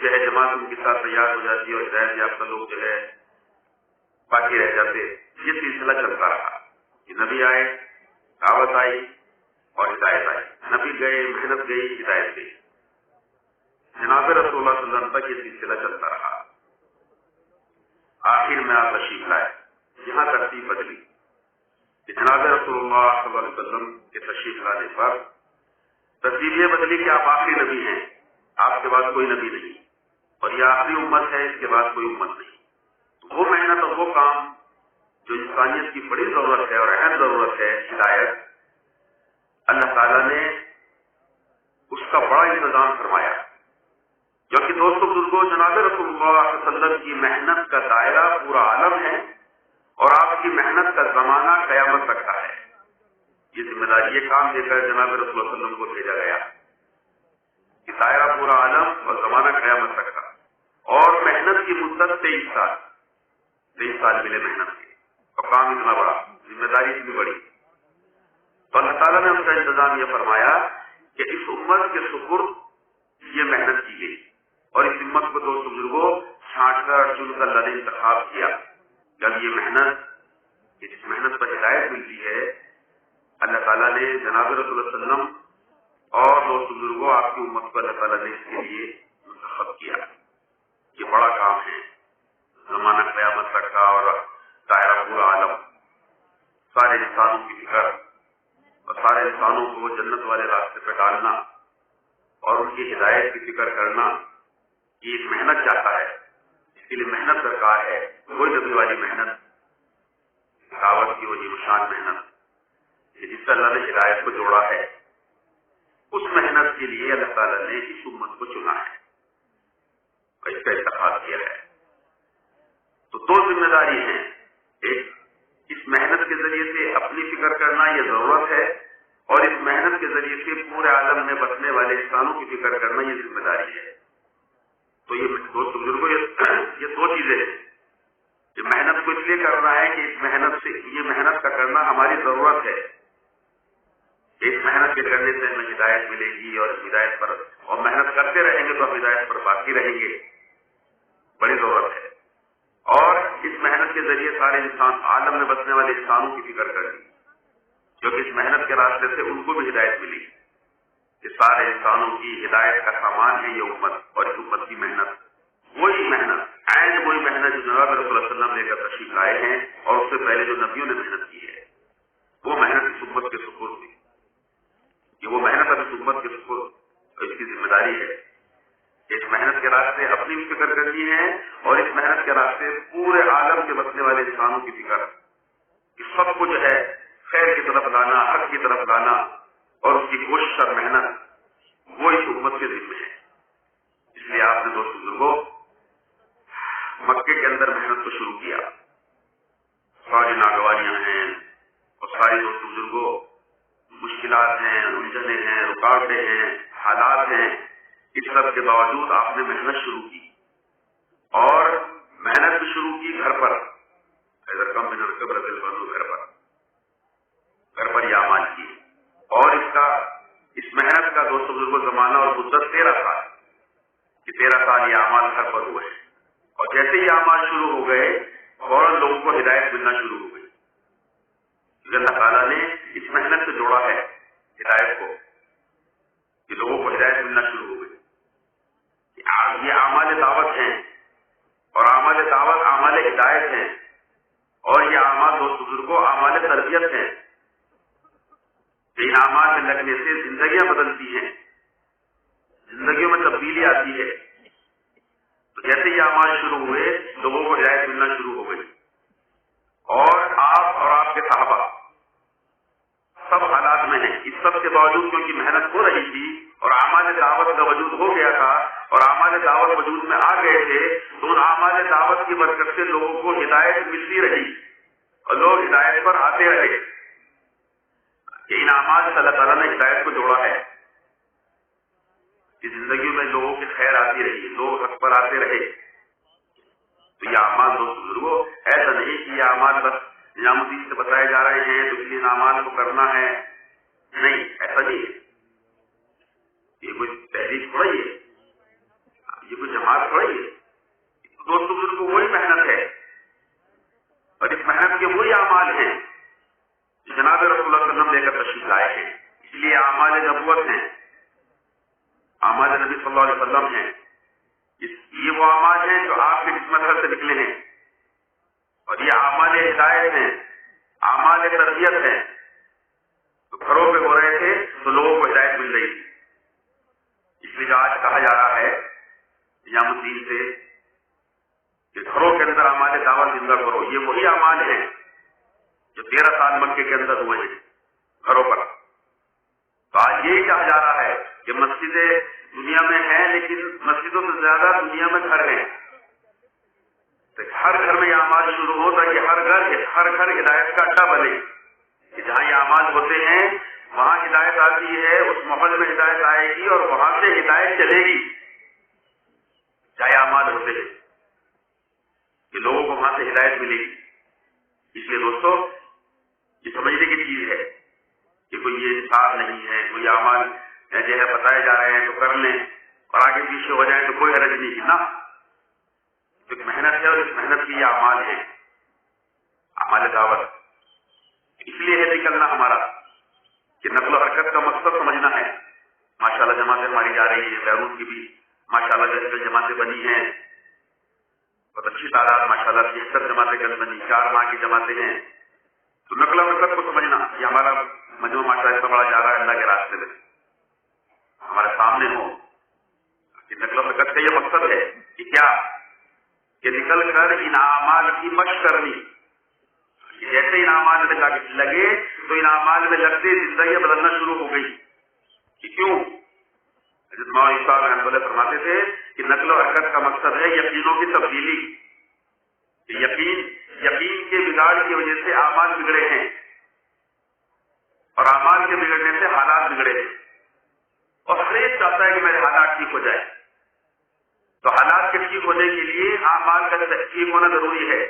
جو ہے جماعت ان کے ساتھ تیار ہو جاتی ہے اور ہدایت یافتہ لوگ جو ہے باقی رہ جاتے. یہ سلسلہ چلتا رہا کہ نبی آئے، دعوت آئی اور ہدایت آئی. نبی گئے، محنت گئی، ہدایت گئی. جناب رسول اللہ صلی اللہ علیہ وسلم تک یہ سلسلہ چلتا رہا. آخر میں آپ تشریف لائے. یہاں ترتیب بدلی کہ جناب رسول اللہ صلی اللہ علیہ وسلم کے تشریف لانے پر ترتیب یہ بدلی کہ آپ آخری نبی ہیں، آپ کے بعد کوئی نبی نہیں، اور یہ آخری امت ہے، اس کے بعد کوئی امت نہیں. تو وہ محنت اور وہ کام جو انسانیت کی بڑی ضرورت ہے اور اہم ضرورت ہے، ہدایت، اللہ تعالیٰ نے اس کا بڑا انتظام فرمایا. کیونکہ دوستوں بزرگوں، جناب رسول اللہ صلی اللہ علیہ وسلم کی محنت کا دائرہ پورا عالم ہے اور آپ کی محنت کا زمانہ قیامت تک کا ہے. یہ ذمہ داری، یہ کام دے کر جناب رسول اللہ صلی اللہ علیہ وسلم کو بھیجا گیا کہ دائرہ پورا عالم اور زمانہ قیامت تک کا. اور محنت کی مدت 23 سال ملے محنت کے، اور کام اتنا بڑا، ذمہ داری اتنی بڑی. تو اللہ تعالیٰ نے اس کا انتظام یہ فرمایا کہ اس امت کے سپرد یہ محنت کی گئی، اور اس امت کو دوست بزرگوں چھانٹ کر چن کر اللہ نے انتخاب کیا. جب یہ محنت، جس محنت پر ہدایت ملتی ہے، اللہ تعالیٰ نے جناب رسول اللہ صلی اللہ علیہ وسلم اور دوست بزرگوں آپ کی امت کو اللہ تعالیٰ نے اس کے لیے منتخب کیا. یہ بڑا کام ہے، زمانہ قیامت تک کا اور دائرہ پورا عالم. سارے انسانوں کی فکر اور سارے انسانوں کو جنت والے راستے پہ ڈالنا اور ان کی ہدایت کی فکر کرنا، یہ ایک محنت چاہتا ہے. اس کے لیے محنت درکار ہے. کوئی نبی والی محنت، دعوت کی وہی مشان محنت جس سے اللہ نے ہدایت کو جوڑا ہے، اس محنت کے لیے اللہ تعالیٰ نے اس امت کو چنا ہے اور اس کا انتخاب کیا ہے. تو دو ذمہ داری ہیں. ایک، اس محنت کے ذریعے سے اپنی فکر کرنا، یہ ضرورت ہے، اور اس محنت کے ذریعے سے پورے عالم میں بسنے والے انسانوں کی فکر کرنا، یہ ذمہ داری ہے. تو یہ دوست بزرگوں، یہ دو چیزیں ہیں. یہ محنت کو اس لیے کرنا ہے کہ اس محنت سے، یہ محنت کا کرنا ہماری ضرورت ہے. اس محنت کے کرنے سے ہمیں ہدایت ملے گی، اور اس ہدایت پر اور محنت کرتے رہیں گے تو ہم ہدایت پر باقی رہیں گے. بڑی ضرورت ہے. اور اس محنت کے ذریعے سارے انسان، عالم میں بسنے والے انسانوں کی فکر کرنی، کیونکہ اس محنت کے راستے سے ان کو بھی ہدایت ملی. کہ سارے انسانوں کی ہدایت کا سامان ہے یہ امت، اور اس امت کی محنت، وہی محنت، عین وہی محنت جو جناب رسول اللہ صلی اللہ علیہ وسلم لے کر تشریف لائے ہیں، اور اس سے پہلے جو نبیوں نے محنت کی ہے، وہ محنت اس امت کے سپرد تھی. کہ وہ محنت اب اس امت کے سپرد، اور اس کی ذمہ داری ہے. اس محنت کے راستے اپنی بھی فکر کرنی ہے، اور اس محنت کے راستے پورے عالم کے بسنے والے انسانوں کی فکر، کہ سب کو جو ہے خیر کی طرف لانا، حق کی طرف لانا، اور اس کی کوشش اور محنت، وہ اس امت کے ذمہ ہے. اس لیے آپ نے دوست بزرگوں مکے کے اندر محنت کو شروع کیا. ساری ناگواریاں ہیں اور ساری دوست بزرگوں مشکلات ہیں، الجھنیں ہیں، رکاوٹیں ہیں، حالات ہیں، اس سب کے باوجود آپ نے محنت شروع کی، اور محنت بھی شروع کی گھر پر. گھر پر یہ اعمال کی، اور اس محنت کا دوست بزرگوں زمانہ اور مدت 13 سال، کہ 13 سال یہ اعمال گھر پر ہوئے. اور جیسے یہ اعمال شروع ہو گئے، فوراً لوگوں کو ہدایت ملنا شروع ہو گئی. اللہ تعالیٰ نے اس محنت سے جوڑا ہے ہدایت کو، کہ لوگوں کو ہدایت ملنا شروع ہو گئی. یہ اعمال دعوت ہیں، اور اعمال دعوت اعمال ہدایت ہیں، اور یہ اعمال دوست بزرگوں اعمال تربیت ہیں. ان اعمال میں لگنے سے زندگیاں بدلتی ہیں، زندگیوں میں تبدیلی آتی ہے. تو جیسے یہ اعمال شروع ہوئے، لوگوں کو ہدایت ملنا شروع ہو گئی، اور آپ اور آپ کے صحابہ سب حالات میں ہیں. اس سب کے باوجود کیونکہ محنت ہو رہی تھی، اور اعمال دعوت کا وجود ہو گیا تھا، اور اعمال دعوت وجود میں آ گئے تھے، تو ان اعمال دعوت کی برکت سے لوگوں کو ہدایت ملتی رہی، اور لوگ ہدایت پر آتے رہے. کہ ان اعمال سے اللہ تعالیٰ نے ہدایت کو جوڑا ہے، کہ زندگی میں لوگوں کی خیر آتی رہی، لوگ حق پر آتے رہے. تو یہ اعمال دوست بزرگوں ایسا نہیں کہ یہ اعمال بس نظام الدین سے بتائے جا رہے ہیں تو اس لیے ان اعمال کو کرنا ہے، نہیں، ایسا نہیں ہے. یہ کوئی تحریک تھوڑا ہی ہے. یہ کوئی جماعت تھوڑی ہے، دوستوں بزرگ کو وہی محنت ہے اور اس محنت کے وہی اعمال ہیں جو جناب رسول اللہ صلی اللہ علیہ وسلم لے کر تشریف لائے ہیں. اس لیے اعمال نبوت ہیں، اعمال نبی صلی اللہ علیہ وسلم ہیں. یہ وہ اعمال ہیں جو آپ کے مدھر سے نکلے ہیں، اور یہ اعمال ہدایت ہیں، اعمال تربیت ہیں. تو گھروں پہ ہو رہے تھے تو لوگوں کو ہدایت مل رہی تھی. اس لیے آج کہا جا رہا ہے نظام الدین سے کہ گھروں کے اندر اعمال دعوت زندہ کرو. یہ وہی اعمال ہیں جو 13 سال مکے کے اندر ہوئے ہیں گھروں پر. تو آج یہی کہا جا رہا ہے کہ مسجدیں دنیا میں ہیں لیکن مسجدوں سے زیادہ دنیا میں گھر ہیں. تو ہر گھر میں یہ اعمال شروع ہو تاکہ ہر گھر ہدایت کا اڈا بنے کہ جہاں یہ اعمال ہوتے ہیں وہاں ہدایت آتی ہے، اس ماحول میں ہدایت آئے گی اور وہاں سے ہدایت چلے گی. چاہے اعمال ہوتے ہیں کہ لوگوں کو وہاں سے ہدایت ملے گی. اس لیے دوستو یہ سمجھنے کی چیز ہے کہ کوئی یہ انصاف نہیں ہے، کوئی اعمال جو ہے بتائے جا رہے ہیں تو کر لیں اور آگے پیچھے ہو جائیں تو کوئی حرج نہیں ہے نا. ایک محنت ہے اور اس محنت کی یہ اعمال ہے، اعمال دعوت. اس لیے ہے نکلنا ہمارا کہ نقل و حرکت کا مقصد سمجھنا ہے. ماشاءاللہ جماعتیں ہماری جا رہی ہیں، بیرون کی بھی ماشاءاللہ جیسے جماعتیں بنی ہیں، بہت اچھی تعداد ماشاءاللہ 73 جماعتیں کل بنی، 4 ماہ کی جماعتیں ہیں. تو نقل و حرکت کو سمجھنا یہ ہمارا مجموعہ ماشاءاللہ اتنا بڑا جا رہا ہے اللہ کے راستے میں ہمارے سامنے ہو کہ نقل و حرکت کا یہ مقصد ہے کہ کیا کہ نکل کر ان اعمال کی مشق کرنی. جیسے ان اعمال میں لگے تو ان اعمال میں لگتے زندگیاں بدلنا شروع ہو گئی. کہ کیوں؟ حضرت مولانا صاحب رحمۃ اللہ فرماتے تھے کہ نقل و حرکت کا مقصد ہے یقینوں کی تبدیلی. یقین کے بگاڑ کی وجہ سے اعمال بگڑے ہیں اور اعمال کے بگڑنے سے حالات بگڑے ہیں، اور ہر ایک چاہتا ہے کہ میرے حالات ٹھیک ہو جائے. تو حالات کے ٹھیک ہونے کے لیے اعمال کا ٹھیک ہونا ضروری ہے.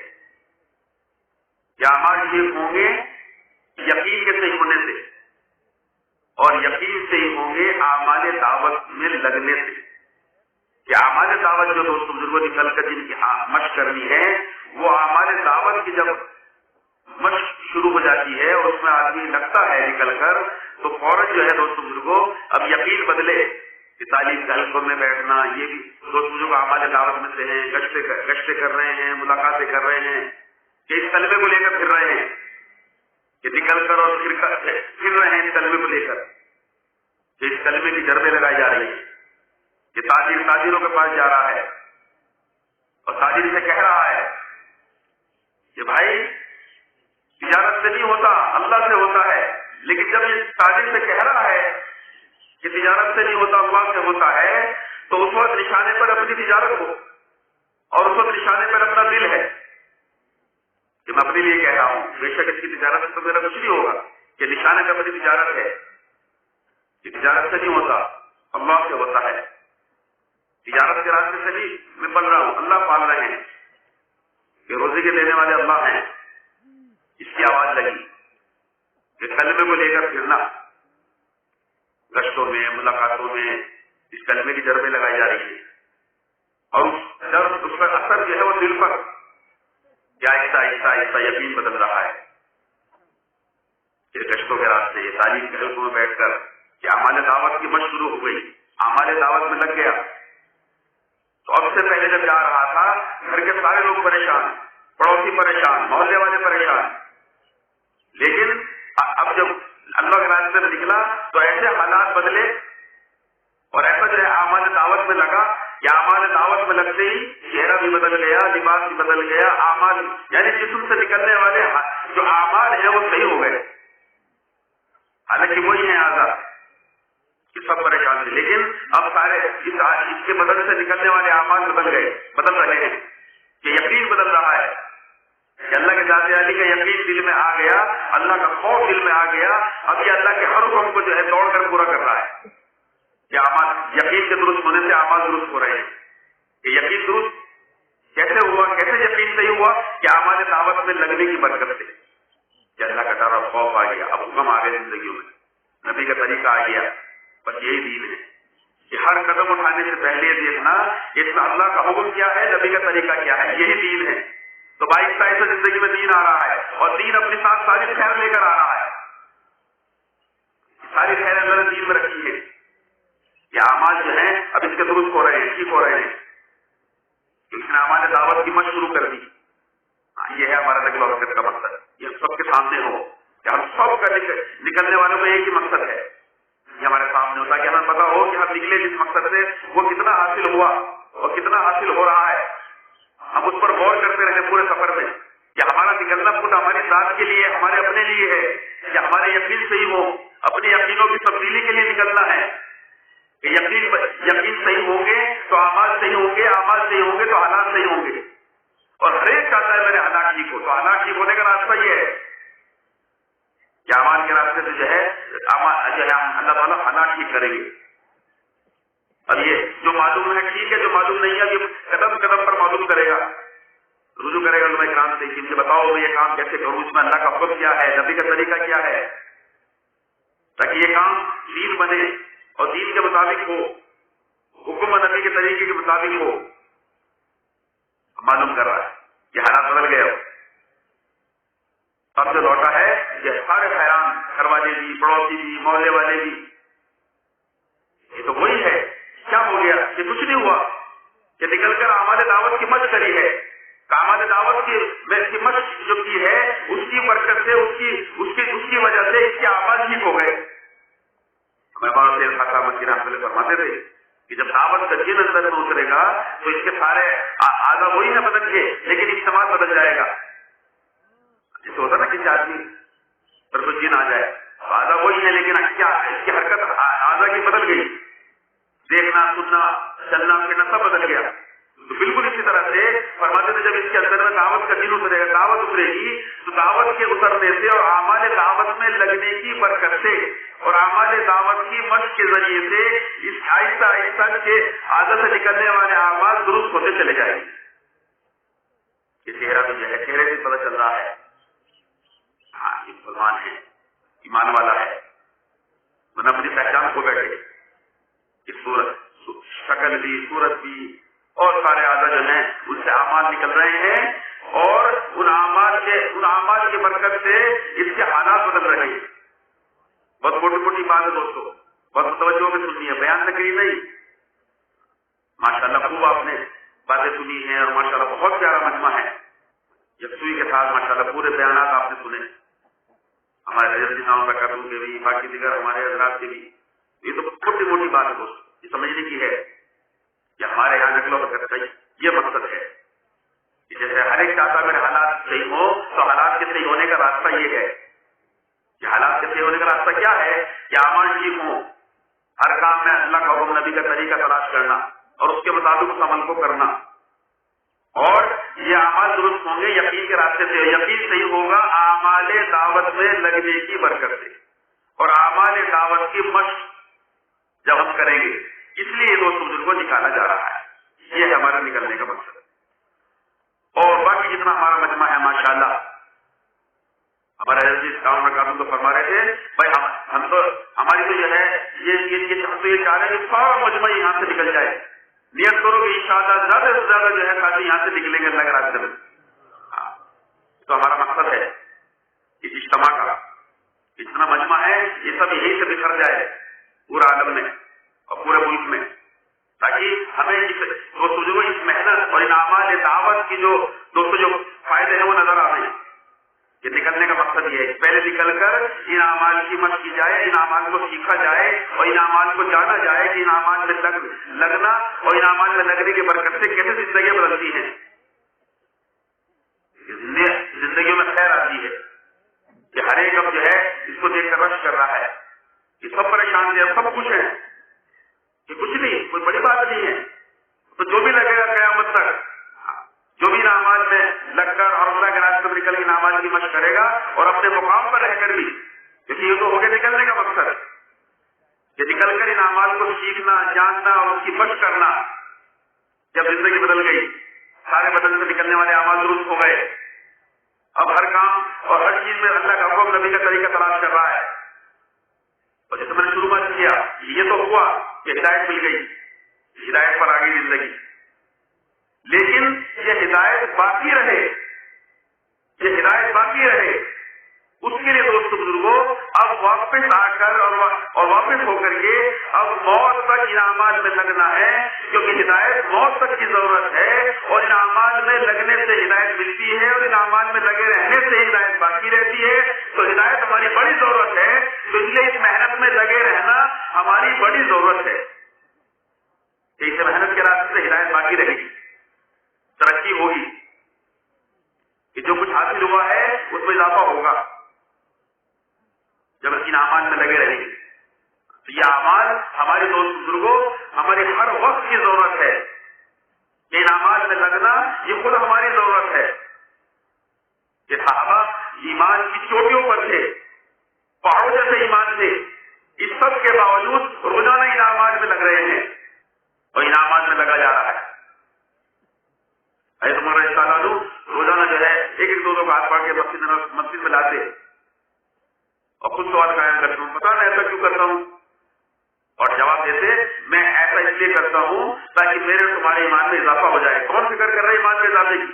کہ اعمال ٹھیک ہوں گے یقین کے صحیح ہونے سے، اور یقین سے ہی ہوں گے اعمال دعوت میں لگنے سے. کہ اعمال دعوت جو دوست بزرگوں نکل کر جن کی مشق کرنی ہے، وہ اعمال دعوت کی جب مشق شروع ہو جاتی ہے اور اس میں آدمی لگتا ہے نکل کر تو فوراً جو ہے دوست بزرگوں اب یقین بدلے کہ تعلیم کے حلقوں میں بیٹھنا یہ بھی دوست بزرگ اعمال دعوت میں سے ہیں، گشتیں کر رہے ہیں، ملاقاتیں کر رہے ہیں، کہ اس کلمے کو لے کر پھر رہے ہیں کہ نکل کر اور پھر رہے ہیں اس کلمے کو لے کر کہ اس کلمے کی جڑبیں لگائی جا رہی ہیں. کہ تاجروں کے پاس جا رہا ہے اور تاجر سے کہہ رہا ہے کہ بھائی تجارت سے نہیں ہوتا اللہ سے ہوتا ہے. لیکن جب یہ تاجر سے کہہ رہا ہے کہ تجارت سے نہیں ہوتا اللہ سے ہوتا ہے تو اس وقت نشانے پر اپنی تجارت ہو اور اس وقت نشانے پر اپنا دل ہے کہ میں اپنے لیے کہہ رہا ہوں. بے شک اس کی تجارت سے تو میرا کچھ نہیں ہوگا کہ نشانے پر اپنی تجارت ہے کہ تجارت سے نہیں ہوتا اللہ سے ہوتا ہے. تجارت کے راستے سے بھی میں بن رہا ہوں، اللہ پال رہے ہیں کہ روزی کے دینے والے اللہ ہیں. اس کی آواز لگی کہ کلمے کو لے کر پھرنا گشتوں میں ملاقاتوں میں اس کلمے کی جڑبیں لگائی جا رہی ہے اور اس کا اثر جو ہے وہ دل پر کیا آہستہ آہستہ یقین بدل رہا ہے. کہ گشتوں کے راستے تعلیم کے حلقوں میں بیٹھ کر کہ اعمال دعوت کی مشق شروع ہو گئی، اعمال دعوت میں لگ گیا. تو اب سے پہلے جب جا رہا تھا گھر کے سارے لوگ پریشان، پڑوسی پریشان، محلے والے پریشان. لیکن اب جب اللہ کے راستے میں نکلا تو ایسے حالات بدلے اور ایسا جو ہے اعمال دعوت میں لگا کہ اعمال دعوت میں لگتے ہی چہرہ بھی بدل گیا، لباس بھی بدل گیا، اعمال یعنی جسم سے نکلنے والے جو اعمال ہیں وہ صحیح ہو گئے. حالانکہ وہی ہیں آزاد کہ سب پریشان تھے، لیکن اب سارے اس کے بدل سے نکلنے والے اعمال بدل رہے ہیں کہ یقین بدل رہا ہے کہ اللہ کے ذات عالی کا یقین دل میں آ گیا، اللہ کا خوف دل میں آ گیا. اب یہ اللہ کے ہر حکم کو جو ہے دوڑ کر پورا کر رہا ہے کہ اعمال یقین کے درست ہونے سے اعمال درست ہو رہے ہیں. کہ یقین درست کیسے ہوا، کیسے یقین صحیح ہوا کہ اعمال دعوت میں لگنے کی برکت سے کہ اللہ کا ڈر اور خوف آ گیا، اب حکم آ گئے زندگیوں میں، نبی کا طریقہ آ گیا. بس یہی دین ہے کہ ہر قدم اٹھانے سے پہلے دیکھنا اس میں اللہ کا حکم کیا ہے، نبی کا طریقہ کیا ہے، یہی دین ہے. تو بائیس سے زندگی میں دین آ رہا ہے، اور دین اپنے ساتھ ساری خیر لے کر آ رہا ہے. ساری خیر اللہ نے دین میں رکھی ہے. یہ اعمال جو ہیں اب اس کے درست ہو رہے ہیں، ٹھیک ہو رہے ہیں. اس نے ہمارے دعوت کی مشق شروع کر دی. یہ ہے ہمارا نقل وقت کا مقصد. یہ سب کے سامنے ہو کہ ہم سب کا نکلنے والوں کا ایک ہی مقصد ہے. یہ ہمارے سامنے ہوتا کہ ہمیں پتا ہو کہ ہم نکلے جس مقصد سے وہ کتنا حاصل ہوا اور کتنا حاصل ہو رہا ہے. ہم اس پر غور کرتے رہے پورے سفر میں کہ ہمارا نکلنا خود ہماری ذات کے لیے، ہمارے اپنے لیے ہے، کہ ہمارے یقین صحیح ہو، اپنے یقینوں کی تبدیلی کے لیے نکلنا ہے. یقین صحیح ہوں گے تو اعمال صحیح ہوں گے، اعمال صحیح ہوں گے تو حالات صحیح ہوں گے. اور ہر ایک چاہتا ہے میرے حالات ٹھیک ہو. تو حالات ٹھیک ہونے کا راستہ یہ ہے کہ اعمال کے راستے سے جو ہے اللہ تعالیٰ حالات ٹھیک کریں گے. اب یہ جو معلوم ہے ٹھیک ہے، جو معلوم نہیں ہے یہ قدم قدم پر معلوم کرے گا، رجوع کرے گا علماء کرام سے کہ مجھے بتاؤ میں یہ کام کیسے کروں، اس میں اللہ کا حکم کیا ہے، نبی کا طریقہ کیا ہے، تاکہ یہ کام دین بنے اور دین کے مطابق ہو، حکم نبی کے طریقے کے مطابق ہو. معلوم کر رہا ہے یہ حالات بدل گئے. اب جو لوٹا ہے یہ سارے حیران، گھر والے بھی، پڑوسی بھی، محلے والے بھی، یہ تو وہی ہے. کیا ہو گیا؟ یہ کچھ نہیں ہوا کہ نکل کر اعمال دعوت کی مشق کری ہے. اعمال دعوت کی مشق جو کی ہے اس کی برکت سے، اس کی وجہ سے اس کے اعمال ٹھیک ہو گئے. ہمیں بہت دیر خاصا مکی رحمۃ اللہ فرماتے تھے کہ جب دعوت کا دین اندر میں اترے گا تو اس کے سارے اعضاء وہی نہ بدل گے لیکن اجتماع بدل جائے گا. جیسے ہوتا نا کسی آدمی پر کوئی جن آ جائے، اعضاء وہی ہے لیکن کیا اس کی حرکت اعضاء کی بدل گئی، دیکھنا، سننا، چلنا پھرنا سب بدل گیا. تو بالکل اسی طرح سے فرماتے تھے جب اس کے اندر میں دعوت کا دن اترے گا، دعوت اترے گی تو دعوت کے اترنے سے اور اعمال دعوت میں لگنے کی برکت سے اور اعمال دعوت کی مشق کے ذریعے سے اس آہستہ آہستہ کے عادت سے نکلنے والے اعمال درست ہوتے چلے جائیں گے. یہ چہرہ تو جو ہے چہرے سے پتہ چل رہا ہے ہاں یہ مسلمان ہے، ایمان والا ہے، ورنہ اپنی پہچان کو بیٹھے. اس صورت شکل بھی، صورت بھی اور سارے اعضاء جو ہیں اس سے اعمال نکل رہے ہیں اور ان اعمال کی برکت سے اس کے حالات بدل رہے ہیں. بہت موٹی موٹی بات ہے دوستوں، بہت متوجہ کے سننی ہے، بیان تقریر نہیں. ماشاءاللہ خوب آپ نے باتیں سنی ہیں اور ماشاءاللہ بہت پیارا مجمع ہے. یکسوئی کے ساتھ ماشاءاللہ پورے بیانات آپ نے سنے، ہمارے رضی نام برکاتوں کے بھی، باقی دیگر ہمارے حضرات کے بھی. یہ تو چھوٹی موٹی بات ہے دوست، یہ سمجھنے کی ہے کہ ہمارے یہاں نقل و حرکت کا یہ مقصد ہے کہ جیسے ہر ایک چاہتا میرے حالات صحیح ہو تو حالات کے صحیح ہونے کا راستہ یہ ہے کہ حالات کے صحیح ہونے کا راستہ کیا ہے کہ اعمال ٹھیک ہوں، ہر کام میں اللہ کا حکم، نبی کا طریقہ تلاش کرنا اور اس کے مطابق اس عمل کو کرنا. اور یہ اعمال درست ہوں گے یقین کے راستے سے. یقین صحیح ہوگا اعمال دعوت میں لگنے کی برکت سے اور اعمال دعوت کی مشق جب ہم کریں گے. اس لیے یہ دوست بزرگ کو نکالا جا رہا ہے. یہ ہے ہمارا نکلنے کا مقصد. اور باقی جتنا ہمارا مجمع ہے ماشاءاللہ ہمارے عزیز کام رکاتوں تو فرما رہے تھے بھائی ہم تو ہماری تو جو ہے ہم تو یہ چاہ رہے ہیں کہ سارا مجمع یہاں سے نکل جائے. نیت کرو کہ انشاءاللہ زیادہ سے زیادہ جو ہے خاصی یہاں سے نکلیں گے اللہ کے راستے میں. تو ہمارا مقصد ہے اس اجتماع کا، جتنا مجمع ہے یہ سب یہیں سے بکھر جائے پورا عالم میں اور پورے ملک میں، تاکہ ہمیں اس محنت اور ان اعمال دعوت کی جو دوستوں جو فائدے ہیں وہ نظر آ رہے ہیں. یہ نکلنے کا مقصد یہ ہے پہلے نکل کر ان اعمال کی مشق کی جائے، ان اعمال کو سیکھا جائے اور ان اعمال کو جانا جائے کہ ان اعمال میں لگنا اور ان اعمال میں لگنے کی برکت سے کیسے زندگیاں بدلتی ہیں، زندگیوں میں خیر آتی ہے. کہ ہر ایک اب جو ہے اس کو دیکھ کر رش کر رہا ہے کہ سب پریشان ہیں، سب خوش ہیں کہ کچھ نہیں، کوئی بڑی بات نہیں ہے. تو جو بھی لگے گا قیامت تک، جو بھی اعمال میں لگ کر اور اللہ کے راستے میں نکل کے اعمال کی مشق کرے گا اور اپنے مقام پر رہ کر بھی، کیونکہ یہ تو ہو گیا نکلنے کا مقصد کہ نکل کر ان اعمال کو سیکھنا، جاننا اور اس کی مشق کرنا. جب زندگی بدل گئی، سارے بدل سے نکلنے والے اعمال درست ہو گئے، اب ہر کام اور ہر چیز میں اللہ کا حکم، نبی کا طریقہ تلاش کر رہا ہے. اور جیسے میں نے شروع کیا یہ تو ہوا کہ ہدایت مل گئی، ہدایت پر آگے زندگی، لیکن یہ ہدایت باقی رہے، یہ ہدایت باقی رہے، اس کے لیے دوست بزرگوں اب واپس آ کر اور واپس ہو کر کے اب موت تک ان اعمال میں لگنا ہے، کیونکہ ہدایت موت تک کی ضرورت ہے، اور ان اعمال میں لگنے سے ہدایت ملتی ہے، اور ان اعمال میں لگے رہنے سے ہدایت باقی رہتی ہے۔ تو ہدایت ہماری بڑی ضرورت ہے، تو اس لیے اس محنت میں لگے رہنا ہماری بڑی ضرورت ہے کہ اس محنت کے راستے سے ہدایت باقی رہے گی، ترقی ہوگی، کہ جو کچھ حاصل ہوا ہے اس میں اضافہ ہوگا جب ان اعمال میں لگے رہیں گے۔ تو یہ اعمال ہمارے دوست بزرگوں ہماری ہر وقت کی ضرورت ہے، ان اعمال میں لگنا یہ خود ہماری ضرورت ہے۔ کہ صحابہ ایمان کی چوٹیوں پر تھے، پہاڑوں جیسے ایمان تھے، اس سب کے باوجود روزانہ ان اعمال میں لگ رہے ہیں اور ان اعمال میں لگا جا رہا ہے۔ حضرت مولانا رضی اللہ عنہ روزانہ جو ہے ایک دو ہاتھ پاڑ کے مسجد میں لاتے اور خود سوال قائم کرتا ہوں، پتا میں ایسا کیوں کرتا ہوں، اور جواب دیتے میں ایسا اس لیے کرتا ہوں تاکہ میرے تمہارے ایمان میں اضافہ ہو جائے۔ کون فکر کر رہے ہیں ایمان میں اضافے کی؟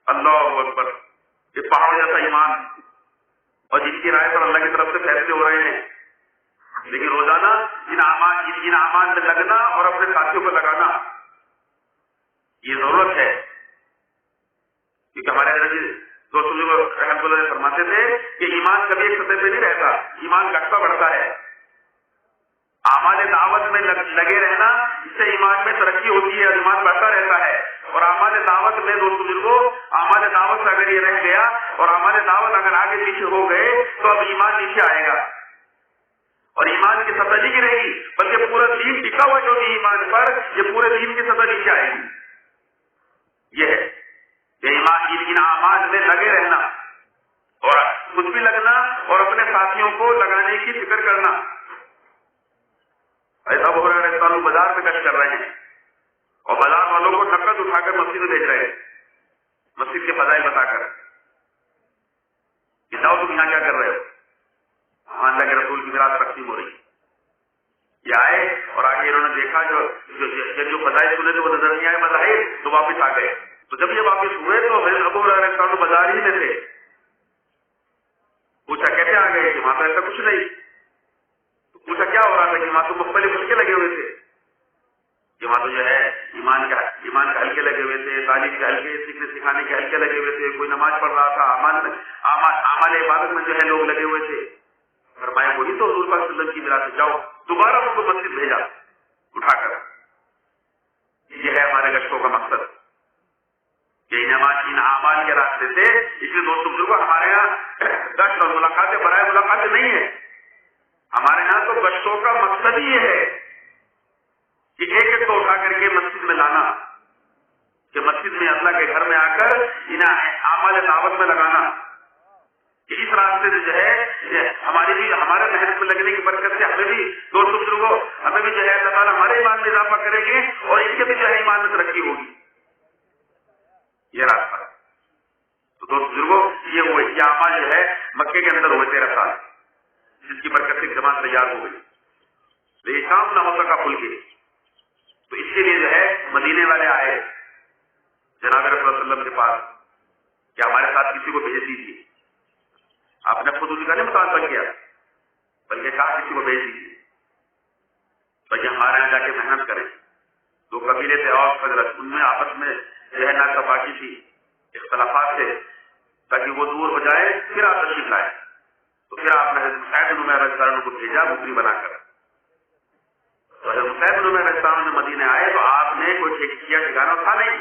اللہ اکبر، یہ پہاڑ جیسا ایمان اور جن کی رائے پر اللہ کی طرف سے فیصلے ہو رہے ہیں، لیکن روزانہ ان اعمال میں لگنا اور اپنے ساتھیوں کو لگانا یہ ضرورت ہے، کیونکہ ہمارے دوستوں جو رحمۃ اللہ فرماتے تھے کہ ایمان کبھی ایک سطح پہ نہیں رہتا، ایمان گھٹتا بڑھتا ہے۔ اعمال دعوت میں لگے رہنا، اس سے ایمان میں ترقی ہوتی ہے اور ایمان بڑھتا رہتا ہے۔ اور اعمال دعوت میں دوست بزرگوں اعمال دعوت سے اگر یہ رہ گیا اور اعمال دعوت اگر آگے پیچھے ہو گئے تو اب ایمان نیچے آئے گا، اور ایمان کی سطح نہیں گرے گی بلکہ پورا دین ٹکا ہوا جو بھی ایمان پر، یہ پورے دین کی سطح نیچے آئے گی۔ یہ ہے کہ ایمان ان اعمال میں لگے رہنا اور خود بھی لگنا اور اپنے ساتھیوں کو لگانے کی فکر کرنا۔ ایسا ہو رہا ہے بازار میں کش کر رہے ہیں اور بازار والوں کو نقد اٹھا کر مسجد میں بھیج رہے ہیں، مسجد کے فضائل بتا کر کہ جاؤ تم یہاں کیا کر رہے ہو، اللہ کے رسول کی میراث تقسیم ہو رہی ہے۔ یہ آئے اور آگے انہوں نے دیکھا جو فضائل سنے تو وہ نظر نہیں آئے مظاہر، تو واپس آ گئے۔ تو جب یہ واپس ہوئے تو ابو ہریرہ بازار ہی میں تھے، پوچھا کیسے آ گئے؟ کہ وہاں تو ایسا کچھ نہیں۔ تو پوچھا کیا ہو رہا تھا؟ کہ وہاں تو مختلف ہلکے لگے ہوئے تھے، کہ وہاں تو جو ہے ایمان کے ہلکے لگے ہوئے تھے، تعلیم کے ہلکے، سیکھنے سکھانے کے ہلکے لگے ہوئے تھے، کوئی نماز پڑھ رہا تھا، اعمال عبادت میں جو ہے لوگ لگے ہوئے تھے۔ فرمایا وہی تو حضور پاک صلی اللہ علیہ وسلم کی میراث ہے، جاؤ دوبارہ ان کو مسجد بھیجا اٹھا کر۔ یہ ہے ہمارے گشتوں کا مقصد کہ ان اعمال کے راستے سے، اس لیے دوست بزرگوں ہمارے یہاں گشت اور ملاقاتیں برائے ملاقاتیں نہیں ہے، ہمارے یہاں تو گشتوں کا مقصد ہی یہ ہے کہ ایک ایک کو اٹھا کر کے مسجد میں لانا، کہ مسجد میں اللہ کے گھر میں آ کر ان اعمال دعوت میں لگانا، کہ اس راستے سے جو ہے ہمارے محنت میں لگنے کی برکت سے ہمیں بھی دوست بزرگوں ہمیں بھی جو ہے اللہ تعالیٰ ہمارے ایمان میں اضافہ کریں گے اور ان کے بھی جو ہے ایمان میں ترقی ہوگی۔ یہ راستہ تو دوست بزرگوں یہ اعمال جو ہے مکے کے اندر ہوئے 13 سال، جس کی برکت سے جماعت تیار ہو گئی، لیکن کام نہ ہو سکا کھل کے، تو اس کے لیے جو ہے مدینے والے آئے جناب رسول اللہ صلی اللہ علیہ وسلم کے پاس کہ ہمارے ساتھ کسی کو بھیج دیجیے۔ آپ نے خود ان کا نہیں مطالبہ کیا بلکہ کہا کسی کو بھیج دیجیے تاکہ ہمارے یہاں جا کے محنت کریں۔ دو قبیلے تھے اور حضرت، ان میں آپس میں جو ہے نااتفاقی تھی، اختلافات تھے، تاکہ وہ دور ہو جائے پھر آپ تشریف لائے۔ تو پھر آپ نے حضرت مصعب بن عمیر رضی اللہ عنہ کو بھیجا مکری بنا کر۔ تو حضرت مصعب بن عمیر رضی اللہ عنہ مدینے آئے تو آپ نے کوئی ٹھکانہ تھا نہیں،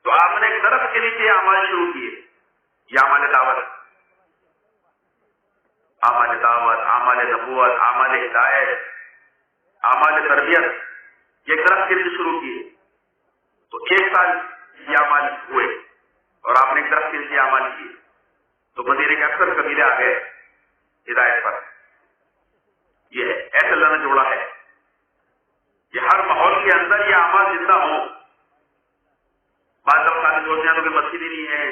تو آپ نے ایک درخت کے نیچے اعمال شروع کیے، یہ اعمال دعوت، اعمال نبوت، اعمال ہدایت، اعمال تربیت، یہ ایک درخت کے نیچے شروع کیے۔ تو 1 سال یہ اعمال ہوئے اور آپ نے ایک درخت کے نیچے اعمال کیے، تو مدینے کے اکثر قبیلے آ گئے ہدایت پر۔ یہ ہے ایسے اللہ نے جوڑا ہے کہ ہر ماحول کے اندر یہ اعمال زندہ ہوں۔ بعض لوگ ساتھ سوچتے ہیں تو کہ مسجد ہی نہیں ہے،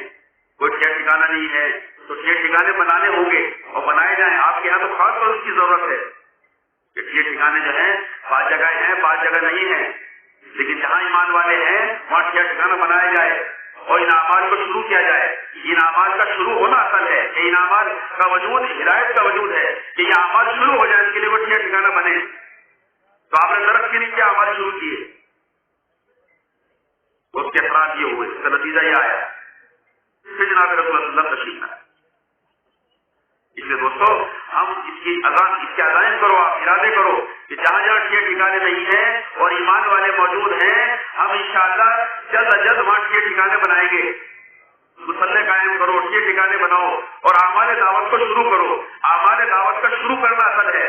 کوئی ٹھکانہ نہیں ہے، تو ٹھکانے بنانے ہوں گے اور بنائے جائیں۔ آپ کے یہاں تو خاص طور اس کی ضرورت ہے یہ ٹھکانے جو ہیں بعض جگہ ہیں بعض جگہ نہیں ہیں، لیکن جہاں ایمان والے ہیں وہاں ٹھکانہ بنایا جائے اور ان اعمال کو شروع کیا جائے۔ ان اعمال کا شروع ہونا اصل ہے کہ ان اعمال کا وجود ہدایت کا وجود ہے کہ یہ اعمال شروع ہو جائے، اس کے لیے وہ ٹھکانہ بنے۔ تو آپ نے درخت کے نیچے اعمال شروع کیے، اس کے اثرات یہ ہوئے، اس کا نتیجہ یہ آیا، پھر جناب رسول اللہ صلی اللہ علیہ وسلم تشریف لائے۔ اس لیے دوستو ہم اس کے عزائم کرو، آپ ارادے کرو کہ جہاں جہاں ٹھکانے نہیں ہیں اور ایمان والے موجود ہیں، ہم انشاءاللہ جلد از جلد وہاں ٹھکانے بنائیں گے۔ مسلح قائم کرو، ٹھکانے بناؤ اور اعمال دعوت کو شروع کرو۔ اعمال دعوت کا شروع کرنا اصل ہے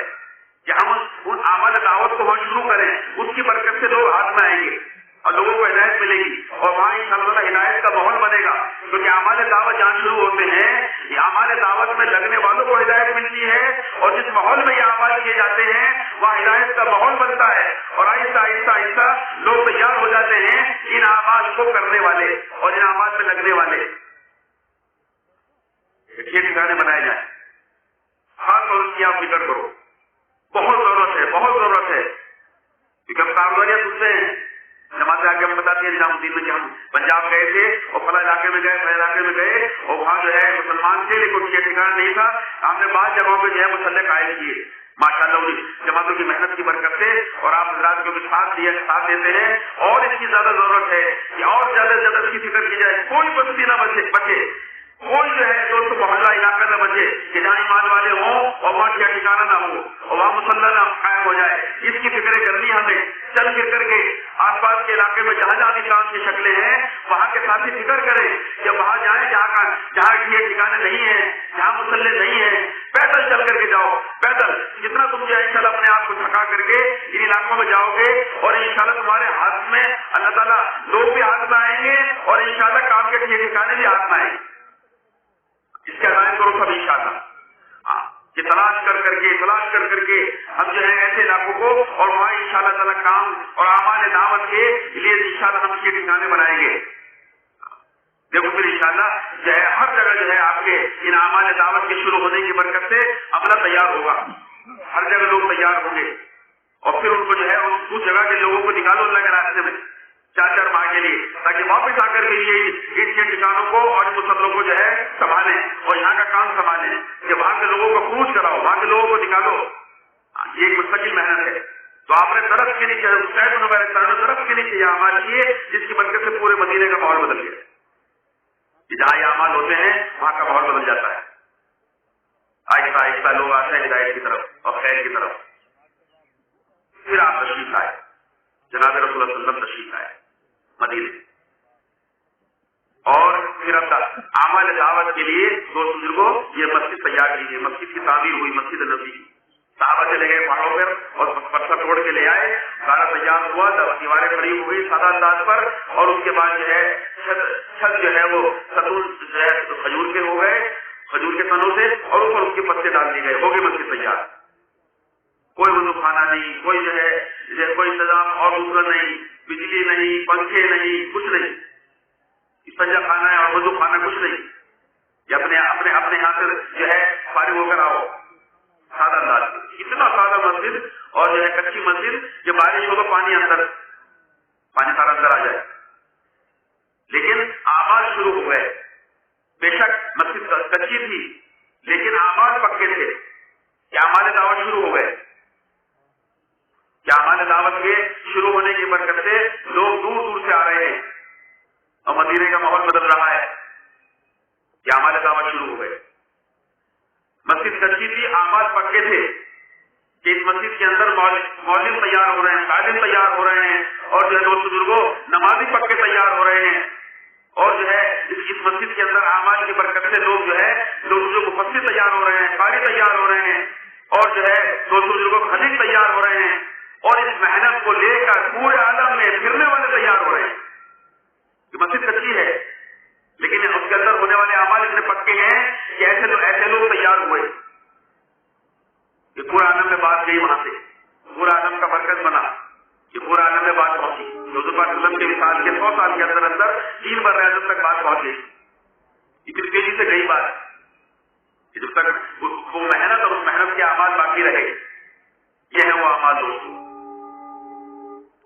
کہ ہم ان اعمال دعوت کو وہاں شروع کریں، اس کی برکت سے لوگ ہاتھ میں آئیں گے اور لوگوں کو ہدایت ملے گی اور وہاں انشاءاللہ ہدایت کا ماحول بنے گا، کیونکہ اعمال دعوت جہاں شروع ہوتے ہیں یہ اعمال دعوت میں لگنے والوں کو ہدایت ملتی ہے، اور جس ماحول میں یہ اعمال کیے جاتے ہیں وہاں ہدایت کا ماحول بنتا ہے اور آہستہ آہستہ آہستہ لوگ تیار ہو جاتے ہیں ان اعمال کو کرنے والے اور ان اعمال میں لگنے والے۔ یہ ٹھکانے بنائے جائیں، خاص طور کی آپ فکر کرو، بہت ضرورت ہے، بہت ضرورت ہے، کیونکہ ہم کاروباریاں سنتے ہیں، جماعتیں آ کے ہم بتاتے ہیں نظام الدین میں کہ ہم پنجاب گئے تھے اور فلاں علاقے میں گئے، فلاں علاقے میں گئے اور وہاں جو ہے مسلمان تھے لیکن ان کے ٹھکانا نہیں تھا، ہم نے بعض جگہوں پہ جو ہے مسلح قائم کیے، ماشاءاللہ جماعتوں کی محنت کی برکت سے، اور آپ حضرات کو بھی ساتھ دیتے ہیں، اور اس کی زیادہ ضرورت ہے کہ اور زیادہ سے زیادہ اس کی فکر کی جائے، کوئی بستی نہ بچے، کوئی جو ہے دوست محلہ علاقہ نہ بچے کہ جہاں ایمان والے ہوں اور وہاں کیا ٹھکانا نہ ہو اور وہاں مسلح نہ قائم ہو جائے۔ اس کی فکریں کرنی ہمیں، چل پھر کر کے آس پاس کے علاقے میں جہاں جہاں اسلام کی شکلیں ہیں وہاں کے ساتھ ہی فکر کریں کہ وہاں جائیں جہاں یہ ٹھکانے نہیں ہیں، جہاں مسلح نہیں ہیں، پیدل چل کر کے جاؤ، پیدل جتنا تم جو ہے انشاءاللہ اپنے آپ کو تھکا کر کے ان علاقوں میں جاؤ گے اور انشاءاللہ تمہارے ہاتھ میں اللہ تعالیٰ لوگ بھی ہاتھ میں آئیں گے اور انشاءاللہ کام کے ٹھکانے بھی ہاتھ میں آئیں گے۔ اس کے عزائم کرو سب انشاءاللہ کہ تلاش کر کے ہم جو ہے ایسے علاقوں کو اور وہاں انشاءاللہ تعالیٰ کام اور اعمال دعوت کے لیے انشاءاللہ ہم کے ٹھکانے بنائیں گے۔ دیکھو پھر انشاءاللہ جو ہے ہر جگہ جو ہے آپ کے ان اعمال دعوت کے شروع ہونے کی برکت سے عملہ تیار ہوگا، ہر جگہ لوگ تیار ہوں گے اور پھر ان کو جو ہے اس جگہ کے لوگوں کو نکالو اللہ کے راستے میں 4 ماہ کے لیے، تاکہ واپس آ کر کے ان کے ٹھکانوں کو اور مسلوں کو جو ہے سنبھالیں اور یہاں کا کام سنبھالیں کہ وہاں کے لوگوں کو کوچ کراؤ، وہاں کے لوگوں کو نکالو۔ یہ ایک مستقل محنت ہے۔ تو آپ نے درخت کے نیچے درخت کے نیچے یہ اعمال کیے جس کی برکت سے پورے مدینے کا ماحول بدل گیا۔ جہاں یہ اعمال ہوتے ہیں وہاں کا ماحول بدل جاتا ہے، آہستہ آہستہ لوگ آتے ہیں ہدایت کی طرف اور خیر کی طرف۔ پھر آپ تشریف لائے، جناب رسول اللہ صلی اللہ علیہ وسلم تشریف لائے مدینے، اور پھر اب اعمال دعوت کے لیے دوست بزرگوں یہ مسجد تیار کی گئی، مسجد کی تعمیر ہوئی، مسجد نبوی کی، صحابہ چلے گئے پہاڑوں پر اور پتھر توڑ کے لے آئے، سارا تیار ہوا، دیواریں کھڑی ہو گئی سادہ انداز پر، اور اس کے بعد جو ہے چھت جو ہے وہ ستون جو ہے کھجور کے ہو گئے، کھجور کے تنوں سے، اور اوپر اس کے پتے ڈال دیے گئے، ہو گئے مسجد تیار۔ کوئی وضو خانہ نہیں، کوئی جو ہے کوئی انتظام اور دوسرا نہیں، بجلی نہیں، پنکھے نہیں، کچھ نہیں، استنجا خانہ ہے اور وضو خانہ کچھ نہیں، یہ اپنے یہاں سے جو ہے فارغ ہو کر آؤ، سادہ انداز، اتنا سادہ مسجد، اور جو ہے کچی مسجد کہ بارش ہو تو پانی سارا اندر آ جائے، لیکن اعمال شروع ہو گئے۔ بے شک مسجد کچی تھی لیکن اعمال پکے تھے کہ اعمال دعوت شروع ہو گئے، کہ اعمال دعوت کے شروع ہونے کی برکت سے لوگ دور دور سے آ رہے ہیں اور مدینے کا ماحول بدل رہا ہے کہ اعمال دعوت شروع ہو گئے۔ مسجد کچی تھی، اعمال پکے تھے کہ اس مسجد کے اندر مولوی تیار ہو رہے ہیں، خادم تیار ہو رہے ہیں، اور جو ہے دوست بزرگوں نمازی پکے تیار ہو رہے ہیں، اور جو ہے اس مسجد کے اندر اعمال کی برکت سے لوگ جو ہے مفسر تیار ہو رہے ہیں، قاری تیار ہو رہے ہیں، اور جو ہے دوست بزرگوں خلیق تیار ہو رہے ہیں، اور اس محنت کو لے کر پورے عالم میں پھرنے والے تیار ہو رہے ہیں۔ یہ مسجد کچی ہے لیکن اس کے اندر ہونے والے اعمال اتنے پکے ہیں کہ ایسے لوگ تیار ہوئے کہ پورا عالم میں بات گئی، وہاں سے پورا عالم کا مرکز بنا، یہ پورا عالم میں بات پہنچی۔ حضور پاک صلی اللہ علیہ وسلم کے وصال کے 100 سال کے اندر 3 بر اعظم تک بات پہنچ گئی، اتنی تیزی سے گئی بات کہ جب تک وہ محنت اور اس محنت کے اعمال باقی رہے یہ ہے وہ اعمال دوستوں،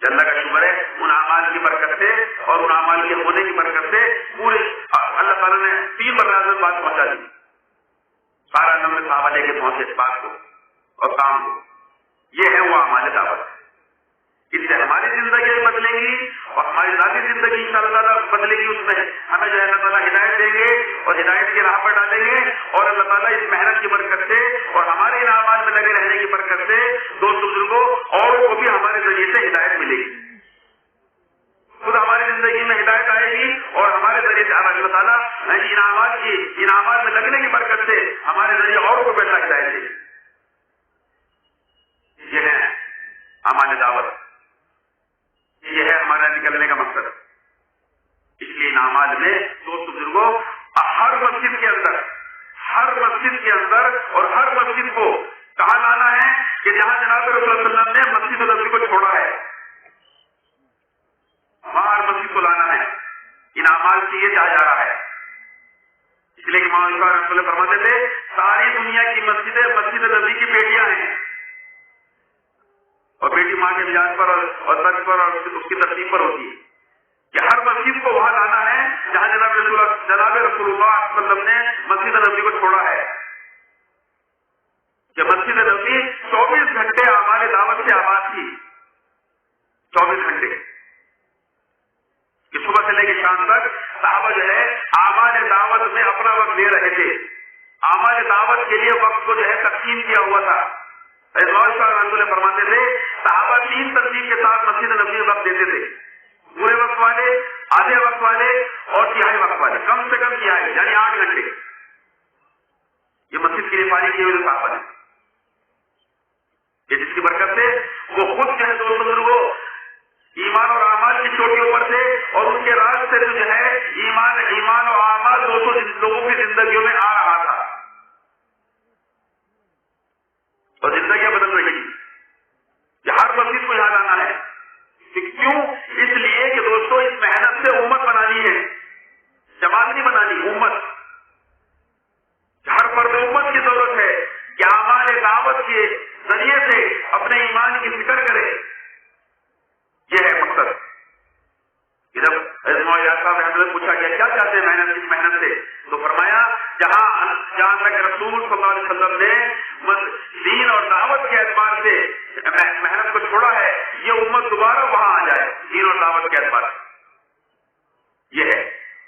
اللہ کا شکر ہے ان اعمال کی برکت سے اور ان اعمال کے ہونے کی برکت سے پورے اللہ تعالیٰ نے 3 مرحلے میں بات پہنچا دی، سارا نمبر صحابہ لے کے پہنچے اس بات کو اور کام کو۔ یہ ہے وہ اعمال دعوت، اس سے ہماری زندگی بدلے گی اور ہماری ذاتی زندگی ان شاء اللہ بدلے گی۔ اس میں ہمیں جو ہے اللہ تعالیٰ ہدایت دیں گے اور ہدایت کی راہ پر ڈالیں گے، اور اللہ تعالیٰ اس محنت کی برکت سے اور ہمارے ان اعمال میں لگے رہنے کی برکت سے دوست بزرگوں اوروں کو بھی ہمارے ذریعے سے ہدایت ملے گی، خود ہماری زندگی میں ہدایت آئے گی اور ہمارے ذریعے سے اللہ تعالیٰ ان اعمال میں لگنے کی برکت سے ہمارے ذریعے اوروں کو پیسہ ہدایت دے گی۔ یہ ہے اعمال دعوت، یہ ہے ہمارا نکلنے کا مقصد۔ اس لیے ان اعمال میں دوست بزرگوں ہر مسجد کے اندر اور ہر مسجد کو کہاں لانا ہے کہ جہاں جناب رسول اللہ صلی اللہ علیہ وسلم نے مسجد نبوی کو چھوڑا ہے وہاں ہر مسجد کو لانا ہے۔ ان اعمال سے یہ کہا جا رہا ہے، اس لیے امام رسول اللہ فرماتے تھے ساری دنیا کی مسجدیں مسجد نبوی کی بیٹیاں ہیں، اور بیٹی ماں کے مزاج پر اور طرز پر اور اس کی ترتیب پر ہوتی ہے کہ ہر مسجد کو وہاں لانا ہے جہاں جناب رسول اللہ صلی اللہ علیہ وسلم نے مسجد نبوی کو چھوڑا ہے، کہ مسجد نبوی 24 گھنٹے اعمال دعوت سے آباد تھی، 24 گھنٹے کہ صبح سے لے کے شام تک صحابہ جو ہے اعمال دعوت میں اپنا وقت دے رہے تھے، اعمال دعوت کے لیے وقت کو جو ہے تقسیم کیا ہوا تھا۔ رسول فرماتے تھے صحابہ 3 ترتیب کے ساتھ مسجد نبوی میں وقت دیتے تھے، پورے وقت والے، آدھے وقت والے اور تہائی وقت والے، کم سے کم تہائی یعنی 8 گھنٹے یہ مسجد کی رفائی کی ہوئی صحابہ نے، کہ جس کی برکت سے وہ خود جو ہے دوست بزرگوں ایمان اور اعمال کی چوٹیوں پر تھے، اور ان کے راز سے جو ہے ایمان اور اعمال لوگوں کی زندگیوں میں آ رہا تھا اور زندگیاں بدل رہی تھی۔ یہ ہر مسجد کو یہاں لانا ہے، کیوں؟ اس لیے کہ دوستوں اس محنت سے امت بنانی ہے، جماعت نہیں بنانی، امت۔ ہر فرد امت کی ضرورت ہے کہ اعمال دعوت کے ذریعے سے اپنے ایمان کی فکر کرے، یہ ہے مقصد۔ جب صاحب حضرت پوچھا گیا کیا چاہتے ہیں محنت، اس محنت سے، تو فرمایا جہاں تک رسول صلی اللہ علیہ وسلم نے دین اور دعوت کے اعتبار سے محنت کو چھوڑا ہے، یہ امت دوبارہ وہاں آ جائے دین اور دعوت کے اعتبار سے، یہ ہے۔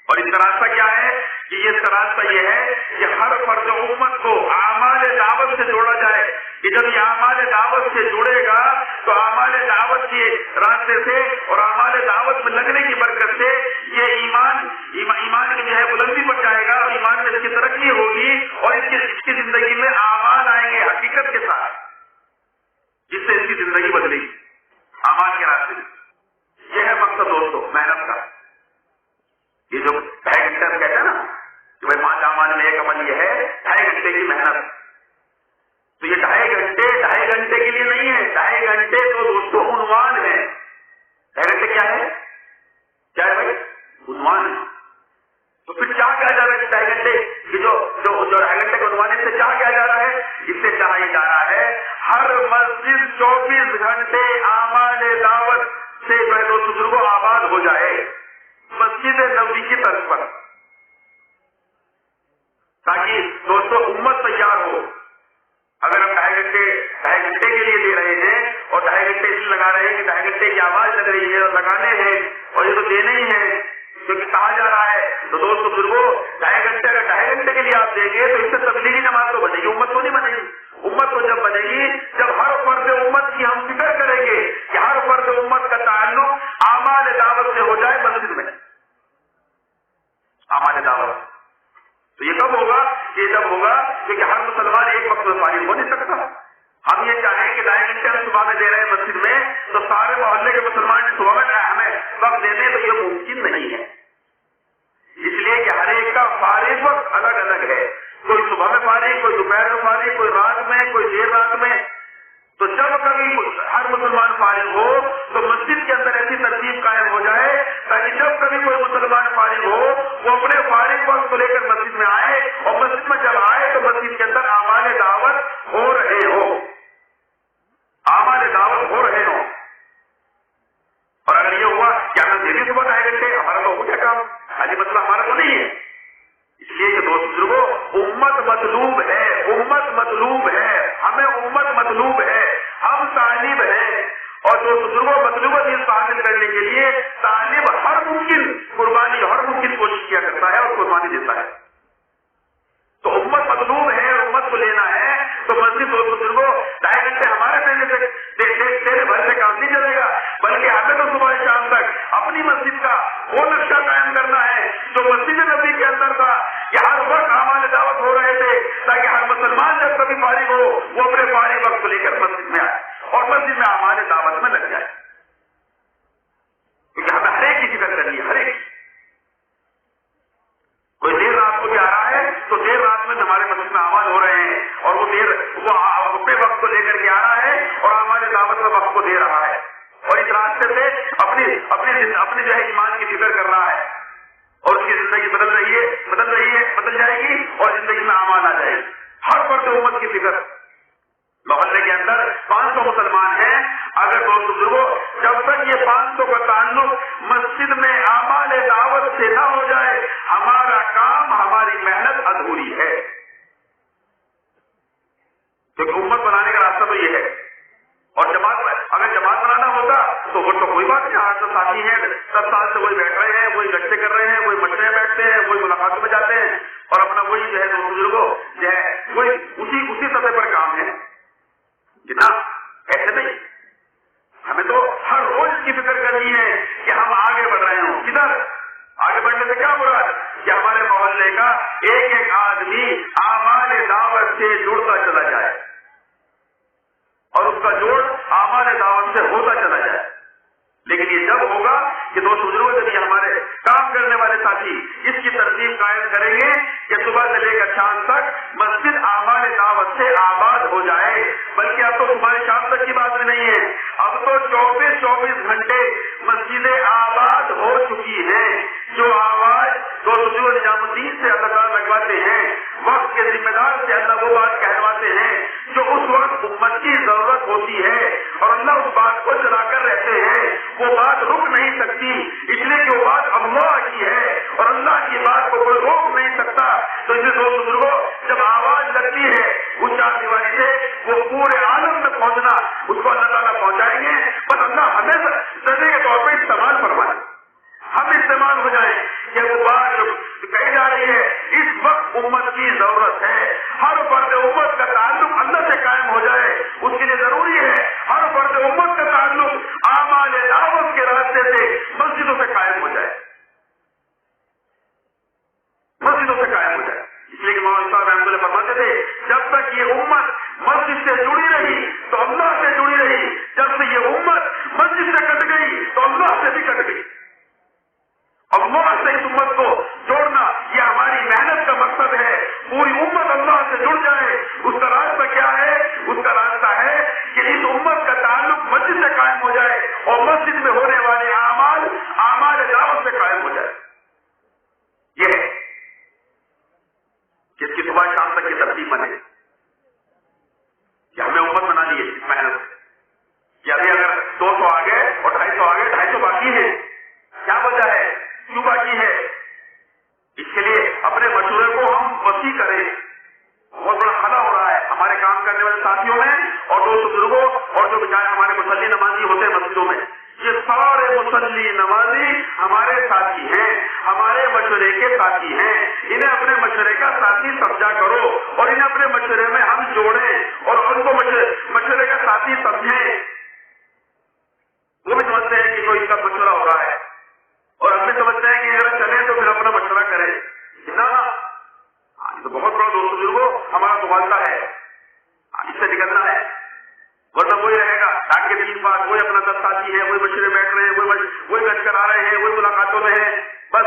اور اس کا راستہ کیا ہے کہ اس کا راستہ یہ ہے کہ ہر فرد امت کو اعمال دعوت سے جوڑا جائے، کہ جب یہ اعمال دعوت سے جڑے گا تو اعمال دعوت کے راستے سے اور اعمال دعوت میں لگنے کی برکت سے یہ ایمان کی جو ہے بلندی پر جائے گا، اور ایمان میں اس کی ترقی ہوگی، اور اس کی زندگی میں اعمال آئیں گے حقیقت کے ساتھ، جس سے اس کی زندگی بدلے گی اعمال کے راستے سے۔ یہ ہے مقصد دوستوں محنت کا۔ یہ جو 2.5 گھنٹے سے کہتے ہیں نا کہ بھائی 5 اعمال میں ایک عمل یہ ہے 2.5 گھنٹے کی محنت، تو یہ 2.5 گھنٹے کے لیے نہیں ہے، 2.5 گھنٹے تو دوستوں عنوان ہے۔ 2.5 گھنٹے کیا ہے بھائی؟ عنوان ہے۔ تو پھر کیا کہا جا رہا ہے 2.5 گھنٹے کی جو 2.5 گھنٹے کے عنوان سے کیا کہا جا رہا ہے؟ اس سے کہا یہ جا رہا ہے ہر مسجد 24 گھنٹے اعمال دعوت سے دوست بزرگوں آباد ہو جائے مسجد نبوی کی طرف پر، تاکہ دوستوں امت تیار ہو۔ اگر ہم 2.5 گھنٹے کے لیے دے رہے ہیں اور 2.5 گھنٹے اس لیے لگا رہے ہیں کہ 2.5 گھنٹے کی آواز لگ رہی ہے اور لگانے ہیں اور یہ تو دینے ہی ہیں کیونکہ کہا جا رہا ہے، تو دوستوں بزرگوں 2.5 گھنٹے اگر 2.5 گھنٹے کے لیے آپ دیں گے تو اس سے تبلیغی جماعت تو بنے گی، امت تو نہیں بنے گی۔ امت تو جب بنے گی جب ہر فرد امت کی ہم فکر کریں گے کہ ہر فرد امت کا تعلق اعمال دعوت سے ہو جائے مسجد میں، اعمال دعوت۔ تو یہ کب ہوگا؟ یہ جب ہوگا کہ ہر مسلمان ایک وقت میں فارغ ہو نہیں سکتا۔ ہم یہ چاہیں کہ 2.5 گھنٹے ہم صبح میں دے رہے ہیں مسجد میں، تو سارے محلے کے مسلمان صبح میں ہمیں وقت دے دیں، تو یہ ممکن نہیں ہے، اس لیے کہ ہر ایک کا فارغ وقت الگ الگ ہے، کوئی صبح میں فارغ، کوئی دوپہر میں فارغ، کوئی رات میں، کوئی دیر رات میں۔ تو جب کبھی ہر مسلمان فارغ ہو تو مسجد کے اندر ایسی ترتیب قائم ہو جائے تاکہ جب کبھی کوئی مسلمان فارغ ہو وہ اپنے فارغ وقت کو لے کر مسجد میں آئے، اور مسجد میں جب آئے تو مسجد کے اندر اعمال دعوت ہو رہے ہو، تو نہیں ہے. اس لیے کہ دوست بزرگوں امت مطلوب ہے، امت مطلوب ہے، ہمیں امت مطلوب ہے، ہم طالب ہیں. اور دوست بزرگوں مطلوبہ چیز کو حاصل کرنے کے لیے طالب ہر ممکن قربانی، ہر ممکن کوشش کیا کرتا ہے اور قربانی دیتا ہے. تو امت مطلوب ہے، امت کو لینا ہے تو مسجد دوست بزرگوں 2.5 گھنٹے ہمارے دینے سے تیرے بھر سے کام نہیں چلے گا، بلکہ ہمیں تو صبح شام تک اپنی مسجد کا وہ نقشہ قائم کرنا ہے جو مسجد نبی کے اندر تھا کہ ہر وقت اعمال دعوت ہو رہے تھے، تاکہ ہر مسلمان جب کبھی فارغ ہو وہ اپنے فارغ وقت کو لے کر مسجد میں آئے اور مسجد میں اعمال دعوت میں لگ جائے. کیونکہ ہمیں ہر ایک کی فکر کرنی ہے، ہر ایک. کوئی دیر رات کو بھی آ رہا ہے تو دیر رات میں ہمارے مسجد میں اعمال ہو رہے ہیں اور وہ اپنے وقت کو لے کر کے آ رہا ہے اور ہمارے دعوت میں وقت کو دے رہا ہے اور اس راستے سے اپنی جو ہے ایمان کی فکر کر رہا ہے اور اس کی زندگی بدل جائے گی اور زندگی میں اعمال آ جائے گی. ہر فرد امت کی فکر. محلے کے اندر 500 مسلمان ہیں، اگر دوست بزرگوں جب تک یہ 500 کا تعلق مسجد میں اعمال دعوت سے نہ ہو جائے ہمارا کام، ہماری محنت ادھوری ہے. کیونکہ امت بنانے کا راستہ تو یہ ہے. اور اگر جماعت بنانا ہوتا تو وہ تو کوئی بات نہیں. 8 ساتھی ہیں، 10 سال سے وہی بیٹھ رہے ہیں، وہی گشتیں کر رہے ہیں، وہی مشورے بیٹھتے ہیں، وہی ملاقاتوں میں جاتے ہیں اور اپنا وہی جو ہے دوست بزرگوں جو ہے وہی اسی سطح پر کام ہے. جنا ایسے نہیں. ہمیں تو ہر روز اس کی فکر کرنی ہے کہ ہم آگے بڑھ رہے ہوں. کدھر آگے بڑھنے سے کیا مراد؟ کہ ہمارے محلے کا ایک آدمی اعمال دعوت سے جڑتا چلا جائے اور اس کا جوڑ اعمال دعوت سے ہوتا چلا جائے. لیکن یہ جب ہوگا کہ دوست بزرگوں جب یہ ہمارے کام کرنے والے ساتھی اس کی ترتیب قائم کریں گے کہ صبح سے لے کر شام تک مسجد اعمال دعوت سے آباد ہو جائے. بلکہ اب تو صبح شام تک کی بات بھی نہیں ہے، اب تو 24 گھنٹے مسجدیں آباد ہو چکی ہیں. جو آواز دوست بزرگ نظام الدین سے اللہ تعالیٰ لگواتے ہیں، وقت کے ذمہ دار سے اللہ وہ بات کہلواتے ہیں جو اس وقت امت کی ضرورت ہوتی ہے اور اللہ اس بات کو چلا کر رہتے ہیں. وہ بات رک نہیں سکتی، اس لیے کہ وہ بات اللہ کی ہے اور اللہ کی بات کو کوئی روک نہیں سکتا. تو اس لیے دوست بزرگوں جب آواز لگتی ہے اس چار دیواری سے وہ پورے عالم میں پہنچنا اس کو اللہ تعالیٰ پہنچائیں گے. بس اللہ ہمیں سزے کے طور پہ استعمال فرمائے، ہم استعمال ہو جائیں کہ وہ بات جو کہی جا رہی ہے اس وقت امت کی ضرورت ہے. ہر فرد امت کا تعلق اللہ سے قائم ہو جائے. اس کے لیے ضروری ہے ہر فرد امت کا تعلق اعمال دعوت کے راستے سے مسجدوں سے قائم ہو جائے، مسجدوں سے قائم ہو جائے. اس لیے کہ مولانا صاحب رحمۃ اللہ فرماتے تھے جب تک یہ امت مسجد سے جڑی رہی تو اللہ سے جڑی رہی، جب سے یہ امت مسجد سے کٹ گئی تو اللہ سے بھی کٹ گئی. اللہ سے اس امت کو جوڑنا یہ ہماری محنت کا مقصد ہے. پوری امت اللہ سے جڑ جائے. اس کا راستہ کیا ہے؟ اس کا راستہ ہے کہ اس امت کا تعلق مسجد سے قائم ہو جائے اور مسجد میں ہونے والے اعمال دعوت سے قائم ہو جائے. یہ ہے کہ اس کی صبح شام تک کی ترتیب بنے کہ ہمیں امت بنا لی ہے محنت سے. کہ ابھی اگر 200 آ گئے اور 250 آ گئے، 250 باقی ہے. کیا وجہ ہے؟ کیوں باقی ہے؟ اس کے لیے اپنے مشورے کو ہم وسیع کریں. بہت بڑا خلا ہو رہا ہے ہمارے کام کرنے والے ساتھیوں میں اور دوست بزرگوں اور جو بیچارے ہمارے مسلی نمازی ہوتے ہیں مسجدوں میں. یہ سارے مسلی نمازی ہمارے ساتھی ہیں، ہمارے مشورے کے ساتھی ہیں. انہیں اپنے مشورے کا ساتھی سمجھا کرو اور انہیں اپنے مشورے میں ہم جوڑیں اور ان کو مشورے کا ساتھی سمجھیں. وہ بھی سمجھتے ہیں کہ کوئی اس کا مشورہ ہو رہا ہے اور ہم بھی سمجھتے ہیں کہ اگر چلے تو پھر اپنا مشورہ کریں. یہ تو بہت بڑا دوست بزرگوں ہمارا مبالغہ ہے. اس سے نکلنا ہے ورنہ وہی رہے گا ڈاک کے 3 بار وہی اپنا 10 ساتھی ہے، وہی مشورے بیٹھ رہے ہیں، وہی گشت کر آ رہے ہیں، وہی ملاقاتوں میں ہیں. بس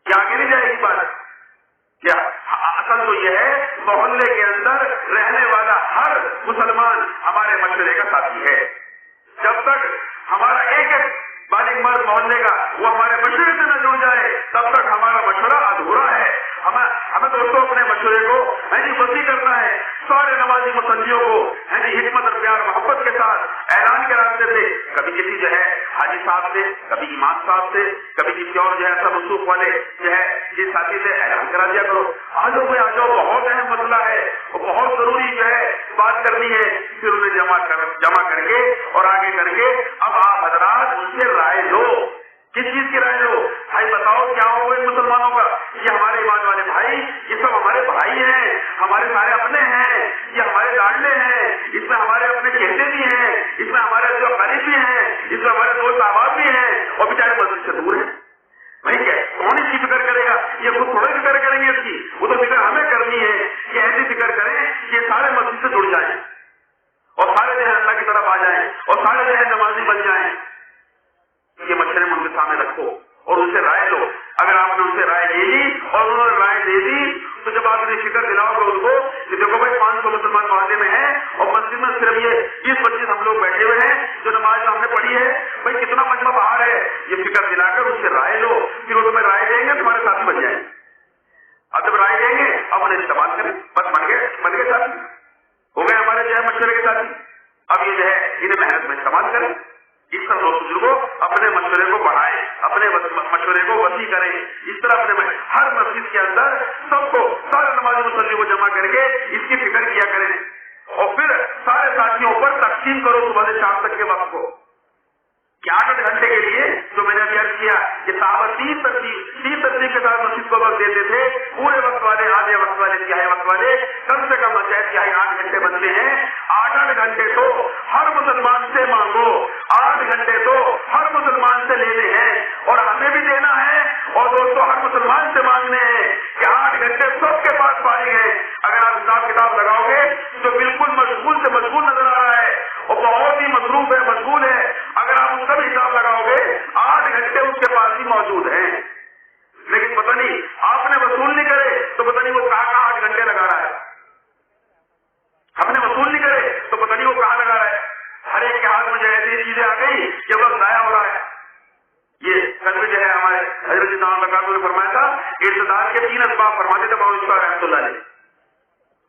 کیا آگے نہیں جائے گی بات؟ کیا اصل تو یہ ہے محلے کے اندر رہنے والا ہر مسلمان ہمارے مشورے کا ساتھی ہے. جب تک ہمارا ایک بالغ مرد محلے کا وہ ہمارے مشورے سے نہ جڑ جائے تب تک ہمارا مشورہ ادھورا ہے. ہمیں دوستوں اپنے مشورے کو وسیع کرنا ہے، سارے نمازی مسلمانوں کو حکمت اور پیار محبت کے ساتھ اعلان کے راستے سے، کبھی کسی حاجی صاحب سے، کبھی امام صاحب سے، کبھی کسی اور ایسا رسوخ والے جس ساتھی سے اعلان کرا دیا کرو، آ جاؤ بھائی آ جاؤ، بہت اہم مسئلہ ہے، وہ بہت ضروری بات کرنی ہے، پھر انہیں جمع کر کے اور آگے کر کے اب آپ حضرات ان سے رائے لو۔ کس چیز کی رائے لو؟ بھائی بتاؤ کیا ہوگا ان مسلمانوں کا؟ یہ ہمارے ایمان والے بھائی، یہ سب ہمارے بھائی ہیں، ہمارے سارے اپنے ہیں، یہ ہمارے لاڈلے ہیں، اس میں ہمارے اپنے چہتے بھی ہیں، اس میں ہمارے جو قریب بھی ہیں، اس میں ہمارے دوست احباب بھی ہیں، اور بیچارے مسجد سے دور ہیں۔ بھائی کیا کون اس کی فکر کرے گا؟ یہ خود تھوڑے فکر کریں گے اس کی، وہ تو فکر ہمیں کرنی ہے کہ ایسی فکر کریں کہ سارے مسجد سے جڑ جائیں اور سارے اللہ کی طرف آ جائیں اور سارے نمازی بن جائیں۔ یہ مشورے ان کے سامنے رکھو اور ان سے رائے لو۔ اگر آپ نے ان سے رائے لے لی اور انہوں نے رائے دے دی تو جب آپ نے فکر دلاؤ گے ان کو کہ دیکھو بھائی 500 مسلمان محلے میں ہیں اور مسجد میں صرف یہ 20-25 ہم لوگ بیٹھے ہوئے ہیں جو نماز ہم نے پڑھی ہے، بھائی کتنا مجمع باہر ہے، یہ فکر دلا کر ان سے رائے لو، پھر وہ تمہیں رائے دیں گے، تمہارے ساتھی بن جائیں گے۔ اب جب رائے دیں گے اب انہیں استعمال کریں، بس بن گئے ساتھی، ہو گئے ہمارے مشورے کے ساتھی۔ اب یہ انہیں محنت میں استعمال کریں۔ اس طرح دوست بزرگوں اپنے مشورے کو بڑھائیں، اپنے مشورے کو وسیع کریں۔ اس طرح اپنے ہر مسجد کے اندر سب کو، سارے نمازی مسلمانوں کو جمع کر کے اس کی فکر کیا کریں اور پھر سارے ساتھیوں پر تقسیم کرو صبح سے شام تک کے وقت کو کہ 8 گھنٹے کے لیے جو میں نے ابھی عرض کیا کہ صحابہ 3 ترتیب کے ساتھ مسجد کو وقت دیتے تھے، پورے وقت والے، آدھے وقت والے، تہائی وقت والے، کم سے کم تہائی 8 گھنٹے بنتے ہیں۔ 8 گھنٹے تو ہر مسلمان سے مانگو، 8 گھنٹے تو ہر مسلمان سے لینے ہیں اور ہمیں بھی دینا ہے اور دوستوں ہر مسلمان سے مانگنے ہیں کہ 8 گھنٹے سب کے پاس فارغ ہیں۔ اگر آپ حساب کتاب لگاؤ گے تو بالکل مشغول سے مشغول نظر آ رہا ہے اور بہت ہی مصروف ہے، مشغول ہے۔ اگر آپ اس کا بھی حساب لگاؤ گے 8 گھنٹے اس کے پاس ہی موجود ہیں، لیکن پتہ نہیں آپ نے وصول نہیں کرے تو پتہ نہیں وہ کہاں 8 گھنٹے لگا رہا ہے، ہم نے وصول نہیں کرے تو پتہ نہیں وہ کہاں لگا رہا ہے۔ ہر ایک کے ہاتھ میں جو ایسی چیزیں آ گئی کہ وقت ضائع ہو رہا ہے۔ یہ کل بھی ہمارے حضرت صاحب نے فرمایا تھا کہ ارتداد کے 3 اسباب فرماتے تھے بابا عثمان رحمۃ اللہ علیہ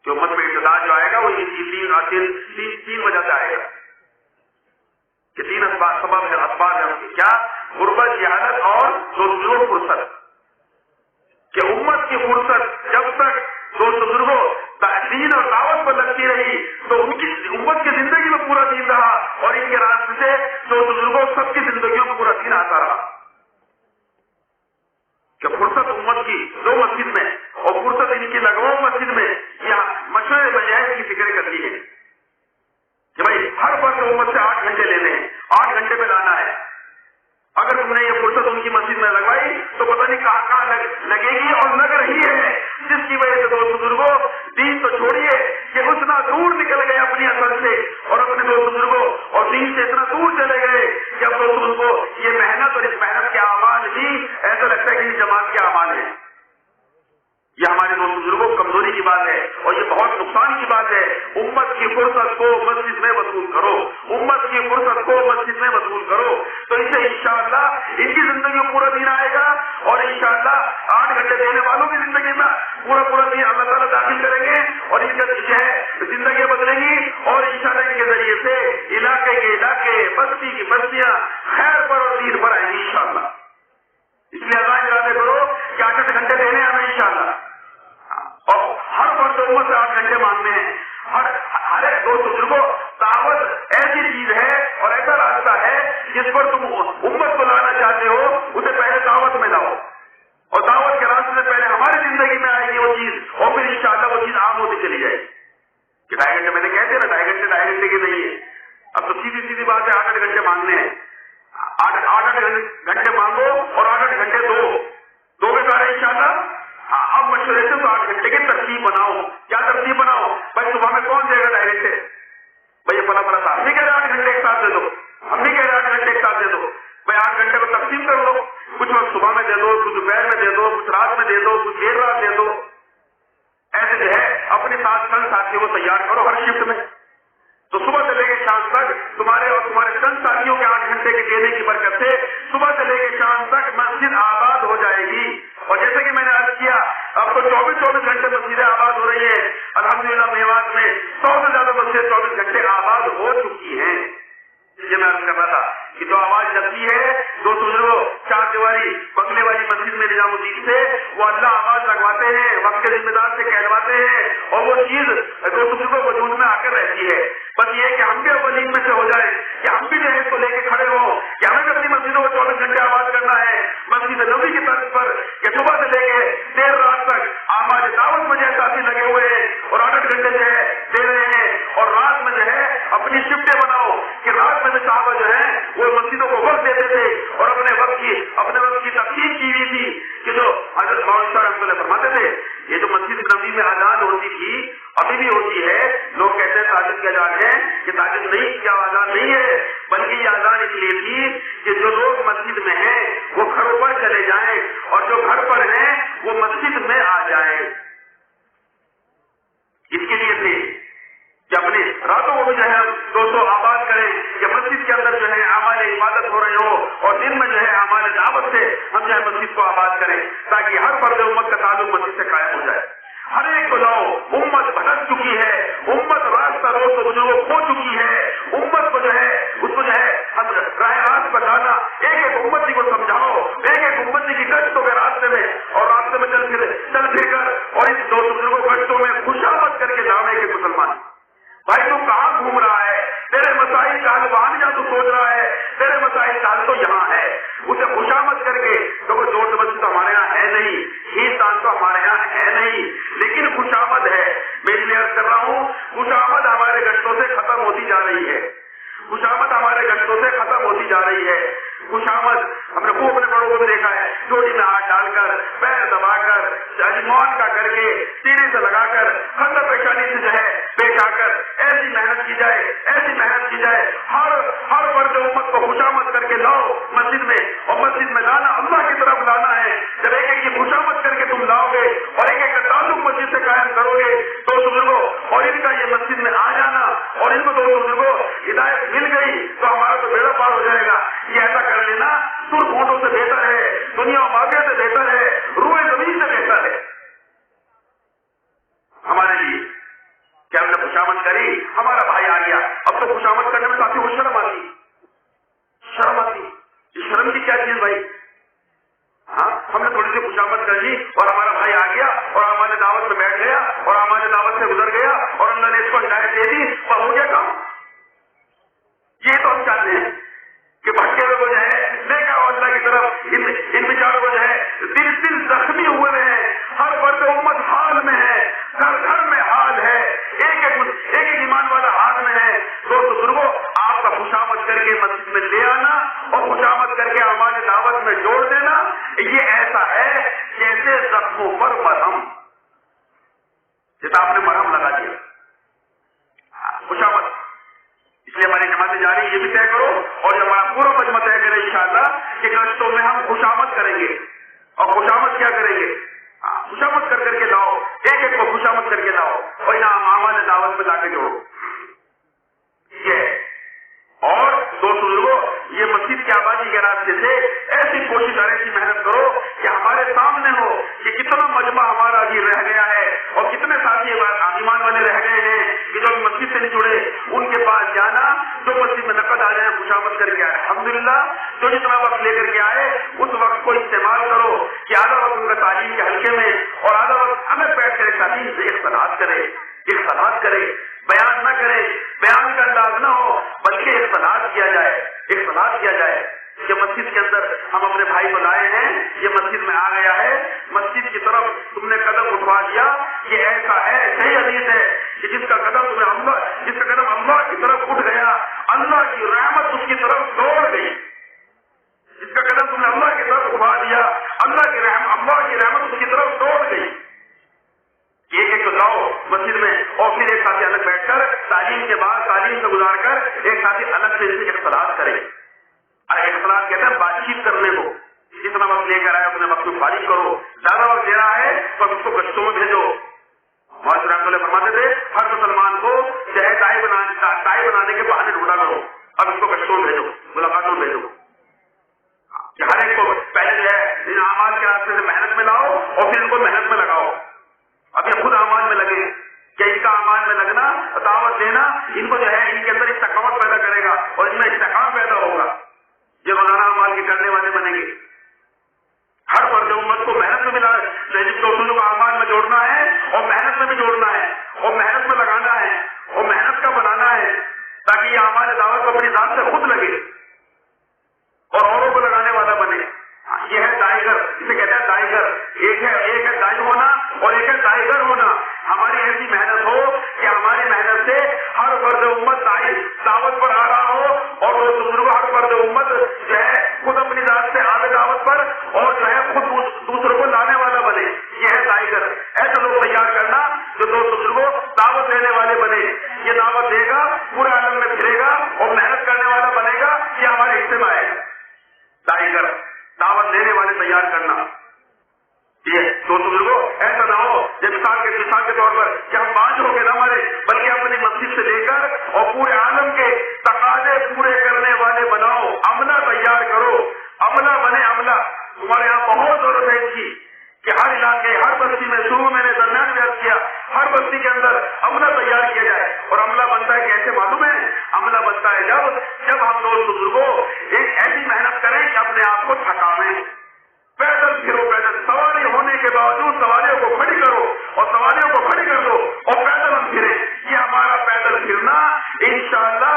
کہ امت میں ارتداد جو آئے گا وہ تین وجہ سے آئے گا کہ 3 اسباب ہیں ان کے، کیا؟ غربت، جہالت اور فرصت، کہ امت کی فرصت جب تک دوست بزرگوں دین اور دعوت پر لگتی رہی تو ان کی امت کی زندگی میں پورا دین رہا اور ان کے راستے سے دوست بزرگوں سب کی زندگیوں میں پورا دین آتا رہا۔ کہ فرصت امت کی دو مسجد میں اور فرصت ان کی لگواؤ مسجد میں، یا مشورے بجائے کی فکر کرنی ہے کہ بھائی ہر فرد امت سے 8 گھنٹے لینے ہیں، 8 گھنٹے میں لانا ہے۔ اگر تم نے یہ فرصت ان کی مسجد میں لگوائی تو پتہ نہیں کہاں لگے گی اور لگ رہی ہے، جس کی وجہ سے دوست بزرگوں دین تو چھوڑیے کہ اتنا دور نکل گئے اپنی اصل سے اور اپنے دوست بزرگوں اور دین سے اتنا دور چلے گئے کہ اب دوست بزرگوں یہ محنت اور اس محنت کے اعمال بھی ایسا لگتا ہے کہ یہ جماعت کے اعمال ہیں۔ یہ ہمارے دوست بزرگوں کو کمزوری کی بات ہے اور یہ بہت نقصان کی بات ہے۔ امت کی فرصت کو مسجد میں وصول کرو، امت کی فرصت کو مسجد میں وصول کرو، تو اس سے انشاءاللہ ان کی زندگی میں پورا دین آئے گا اور انشاءاللہ 8 گھنٹے دینے والوں کی زندگی میں پورا دین اللہ تعالیٰ داخل کریں گے اور ان کا زندگیاں بدلیں گی اور انشاءاللہ ان کے ذریعے سے علاقے کے علاقے، بستی کی بستیاں خیر پر اور دین پر آئیں گی انشاءاللہ۔ اس لیے اللہ ارادے کرو کہ 8 گھنٹے دینے ہمیں انشاءاللہ، اور ہر فرد امت سے 8 گھنٹے مانگنے ہیں۔ ہر ایک دوست بزرگوں دعوت ایسی چیز ہے اور ایسا راستہ ہے جس پر تم امت کو لانا چاہتے ہو اسے پہلے دعوت میں لاؤ اور دعوت کے راستے سے پہلے ہماری زندگی میں آئے گی وہ چیز اور پھر انشاءاللہ وہ چیز عام ہوتی چلی جائے گی۔ کہ 2.5 گھنٹے میں نے کہتے ہیں نا 2.5 گھنٹے کی نہیں ہے، اب تو سیدھی بات ہے 8 گھنٹے مانگنے ہیں۔ 8 گھنٹے مانگو اور 8 گھنٹے دو میں سارے انشاءاللہ۔ اب مشورے سے تو 8 گھنٹے کی ترتیب بناؤ۔ کیا ترتیب بناؤ؟ بھائی صبح میں کون دے گا ڈائریکٹ سے؟ بھائی فلاں صاحب نہیں کہہ رہے 8 گھنٹے ایک ساتھ دے دو، ہم نہیں کہہ رہے 8 گھنٹے ایک ساتھ دے دو، بھائی 8 گھنٹے کو تقسیم کر دو، کچھ وقت صبح میں دے دو، کچھ دوپہر میں دے دو، کچھ رات میں دے دو، کچھ دیر رات دے دو۔ ایسے جو ہے اپنے ساتھ چند ساتھیوں کو تیار کرو ہر شفٹ میں، تو صبح سے لے کے شام تک تمہارے اور تمہارے چند ساتھیوں کے 8 گھنٹے کے دینے کی برکت سے صبح سے لے کے شام تک مسجد آباد ہو جائے گی۔ اور جیسے کہ میں نے عرض کیا اب تو 24 گھنٹے الحمدللہ میوات میں 100 سے زیادہ مسجد 24 گھنٹے آباد ہو چکی ہیں. یہ میں کر رہا تھا کہ جو آواز لگتی ہے دو بزرگوں 4 دیواری بنگلے والی مسجد میں نظام الدین سے وہ اللہ آواز لگواتے ہیں, وقت کے ذمہ دار سے کہلواتے ہیں, اور وہ چیز دو بزرگوں وجود میں آ کر رہتی ہے. بس یہ کہ ہم بھی اولین میں سے ہو جائیں کہ ہم بھی جو ہے اس کو لے کے کھڑے ہوں کہ ہمیں اپنی مسجدوں کو 24 گھنٹے آواز کرنا ہے. مسجد نبوی کی طرف پر کہ صبح سے لے کے دیر رات تک آواز دعوت میں جیسے ساتھی لگے ہوئے ہیں اور 8 گھنٹے جو ہے دے رہے ہیں, اور رات میں جو ہے اپنی شفٹیں بناؤ کہ رات میں صحابہ جو ہے وہ مسجدوں کو وقت دیتے تھے اور اپنے وقت کی تقسیم کی ہوئی تھی کہ جو حضرت مولانا صاحب رحمۃ اللہ فرماتے تھے یہ جو مسجد نبوی میں اذان ہوتی تھی ابھی بھی ہوتی ہے. لوگ کہتے ہیں تاجد کی اذان ہے, کہ تاجد نہیں, کیا اذان نہیں ہے, بلکہ یہ اذان اس لیے تھی کہ جو لوگ مسجد میں ہیں وہ گھروں پر چلے جائیں اور جو گھر پر ہیں وہ مسجد میں آ جائیں. اس کے لیے تھے کہ اپنے راتوں کو بھی جو ہے دوستوں آباد کریں کہ مسجد کے اندر جو ہے اعمال عبادت ہو رہے ہو, اور دن میں جو ہے اعمال دعوت سے ہم جو ہے مسجد کو آباد کریں تاکہ ہر فرد امت کا تعلق مسجد سے قائم ہو جائے. ہر ایک کو لاؤ, امت بھٹک چکی ہے, امت راستہ روز بزرگوں کھو چکی ہے. امت کو جو ہے اس کو جو ہے ہم راہ راست پر لانا, ایک ایک امتی کو سمجھاؤ, ایک ایک امتی کی گشتوں کے راستے میں اور راستے میں چل پھر کر اور اس دو بزرگوں گشتوں میں خوشامد کر کے لاؤ. ایک مسلمان بھائی تو کہاں گھوم رہا ہے, تیرے مسائل کا حل وہاں جا تو سوچ رہا ہے, تیرے مسائل کا حل تو یہاں ہے. اسے خوشامد کر کے تو کوئی زور زبردستی تو ہمارے یہاں ہے نہیں, ہیسان تو ہمارے یہاں ہے نہیں, لیکن خوشامد ہے. میں اس لیے عرض کر رہا ہوں خوشامد ہمارے گشتوں سے ختم ہوتی جا رہی ہے, خوشامد ہمارے گشتوں سے ختم ہوتی جا رہی ہے. خوشامد ہم نے خوب اپنے بڑوں کو بھی دیکھا ہے, چوٹی میں ہاتھ ڈال کر, پیر دبا کر, موت کا کر کے, سینے سے لگا کر, خندہ پریشانی سے جو ہے پیش آ کر ایسی محنت کی جائے, ایسی محنت کی جائے. ہر فرد امت کو خوشامد کر کے لاؤ مسجد میں, اور مسجد میں لانا اللہ کی طرف لانا ہے. جب ایک ایک کی خوشامد کر کے تم لاؤ گے اور ایک ایک کا تعلق مسجد سے قائم کرو گے تو بزرگوں, اور ان کا یہ مسجد میں آ جانا اور ان کو دو بزرگوں ہدایت مل گئی تو ہمارا تو بیڑا پار ہو جائے گا. یہ ایسا کر لینا سر فوٹوں سے بہتر ہے, دنیا و باغے سے بہتر ہے, روئے زمین سے بہتر ہے ہمارے لیے. کہ ہم نے خوشامد کری, ہمارا بھائی آ گیا, اب تو خوشامد کرنے میں کافی وہ شرم آتی, شرم آتی. یہ شرم کی کیا چیز بھائی؟ ہاں ہم نے تھوڑی سی خوشامد کر لی اور ہمارا بھائی آ گیا اور ہمارے دعوت میں بیٹھ گیا اور ہمارے دعوت سے گزر گیا اور اللہ نے اس کو ہدایت دے دی اور ہو گیا کام. یہ تو ہم چاہتے ہیں کہ بھٹکے ہوئے کو جو ہے لے کے آؤ اللہ کی طرف. ان بیچاروں کو جو ہے دل زخمی ہوئے ہیں, ہر فرد امت حال میں ہے, گھر گھر میں حال ہے, ایک ایک ایمان والا حال میں ہے. تو بزرگوں آپ کا خوشامد کر کے مسجد میں لے آنا اور خوشامد کر کے ہمارے دعوت میں جوڑ دینا, یہ ایسا ہے جیسے زخموں پر مرہم, جیسا آپ نے مرہم لگا دیا. خوشامد اس لیے ہماری جماعتیں جا رہی, یہ بھی طے کرو اور جب ہمارا پورا مجمع طے کرے انشاءاللہ کہ گشتوں میں ہم خوشامد کریں گے. اور خوشامد کیا کریں گے؟ خوشامد کر کے لاؤ, ایک ایک کو خوشامد کر کے لاؤ اور یہاں اعمال دعوت میں لا کے جوڑو. یہ اور دو بزرگوں یہ مسجد کی آبادی کے راستے سے ایسی کوشش اور ایسی محنت کرو کہ ہمارے سامنے ہو کہ کتنا مجمع ہمارا ابھی رہ گیا ہے اور کتنے ساتھی ایمان والے رہ گئے ہیں کہ جو مسجد سے نہیں جڑے, ان کے پاس جانا, جو مسجد میں نقد آ جائیں خوشامد کر کے آئے. الحمدللہ جو جتنا وقت لے کر کے آئے اس وقت کو استعمال کرو کہ آدھا وقت ان کا تعلیم کے حلقے میں اور آدھا وقت ہمیں بیٹھ کر تعلیم سے اختلاط کرے, بیان نہ کرے, بیان کا انداز نہ ہو بلکہ اختلاط کیا جائے کہ مسجد کے اندر ہم اپنے بھائی کو لائے ہیں, یہ مسجد میں آ گیا ہے, مسجد کی طرف تم نے قدم اٹھوا دیا, یہ ایسا ہے, صحیح حدیث ہے کہ جس کا قدم اللہ کی طرف اٹھ گیا اللہ کی رحمت اس کی طرف دوڑ گئی. جس کا قدم تم نے اللہ کی طرف اٹھا دیا اللہ کی رحمت اس کی طرف دوڑ گئی. ایک لاؤ مسجد میں اور پھر ایک ساتھی الگ بیٹھ کر تعلیم کے بعد تعلیم سے گزار کر ایک ساتھی الگ سے اختلاط کرے. اختلاط کہتے ہیں بات چیت کرنے کو, جتنا وقت لے کر آئے اپنے وقت میں فارغ کرو, زیادہ وقت دے رہا ہے تو اس کو گشتوں میں بھیجو. محمد رحمۃ اللہ فرماتے تھے ہر مسلمان کو چاہے ٹائی بنانے کے بہانے ڈھونڈا کرو, اب اس کو گشتوں میں بھیجو, ملاقاتوں میں بھیجو. ہر ایک کو پہلے جو ہے ان اعمال کے راستے سے محنت میں لاؤ اور پھر ان کو محنت میں لگاؤ. اب یہ خود اعمال میں لگے کہ ان کا اعمال میں لگنا، دعوت دینا ان کو جو ہے ان کے اندر استقامت پیدا کرے گا اور ان میں استحکام پیدا ہوگا، یہ روزانہ اعمال کے کرنے والے بنیں گے۔ ہر فرد امت کو محنت میں ملا اصولوں کو اعمال میں جوڑنا ہے اور محنت میں بھی جوڑنا ہے اور محنت میں لگانا ہے اور محنت کا بنانا ہے تاکہ یہ اعمال دعوت کو اپنی ذات سے خود لگے اور اوروں کو لگانے والا بنے۔ یہ ہے دائیگر، اسے کہتے ہیں دائیگر۔ ایک ہے دائی ہونا اور ایک ہے دائیگر ہونا۔ ہماری ایسی محنت ہو کہ ہماری محنت سے ہر فرد امت دعوت پر آ رہا ہو اور وہ بزرگ ہر فرد امت جو ہے خود اپنی ذات سے آگے دعوت پر اور جو ہے خود دوسروں کو لانے والا بنے۔ یہ ہے دائیگر۔ ایسے لوگ تیار کرنا جو دو بزرگوں دعوت دینے والے بنے، یہ دعوت دے گا، پورے عالم میں پھرے گا اور محنت کرنے والا بنے گا، یہ ہمارے حصے میں آئے گا۔ دائیگر، دعوت دینے والے تیار کرنا۔ یہ دو بزرگوں ایسا نہ ہو جب مثال کے طور پر کہ ہم 5 ہو کے نہ مرے، بلکہ اپنی مسجد سے لے کر اور پورے عالم کے تقاضے پورے کرنے والے بناؤ۔ عملہ تیار کرو، عملہ بنے عملہ۔ تمہارے یہاں بہت ضرورت ہے اس کی کہ ہر علاقے، ہر بستی میں، شروع میں نے درمیان میں عرض کیا، ہر بستی کے اندر عملہ تیار کیا جائے۔ اور عملہ بنتا ہے کیسے معلوم ہے؟ عملہ بنتا ہے جب ہم لوگ بزرگوں ایک ایسی محنت کریں کہ اپنے آپ کو تھکاویں، پیدل پھرو، پیدل سواری ہونے کے باوجود سواریوں کو کھڑی کرو اور سواریوں کو کھڑی کر دو اور پیدل ہم پھریں۔ یہ ہمارا پیدل پھرنا انشاءاللہ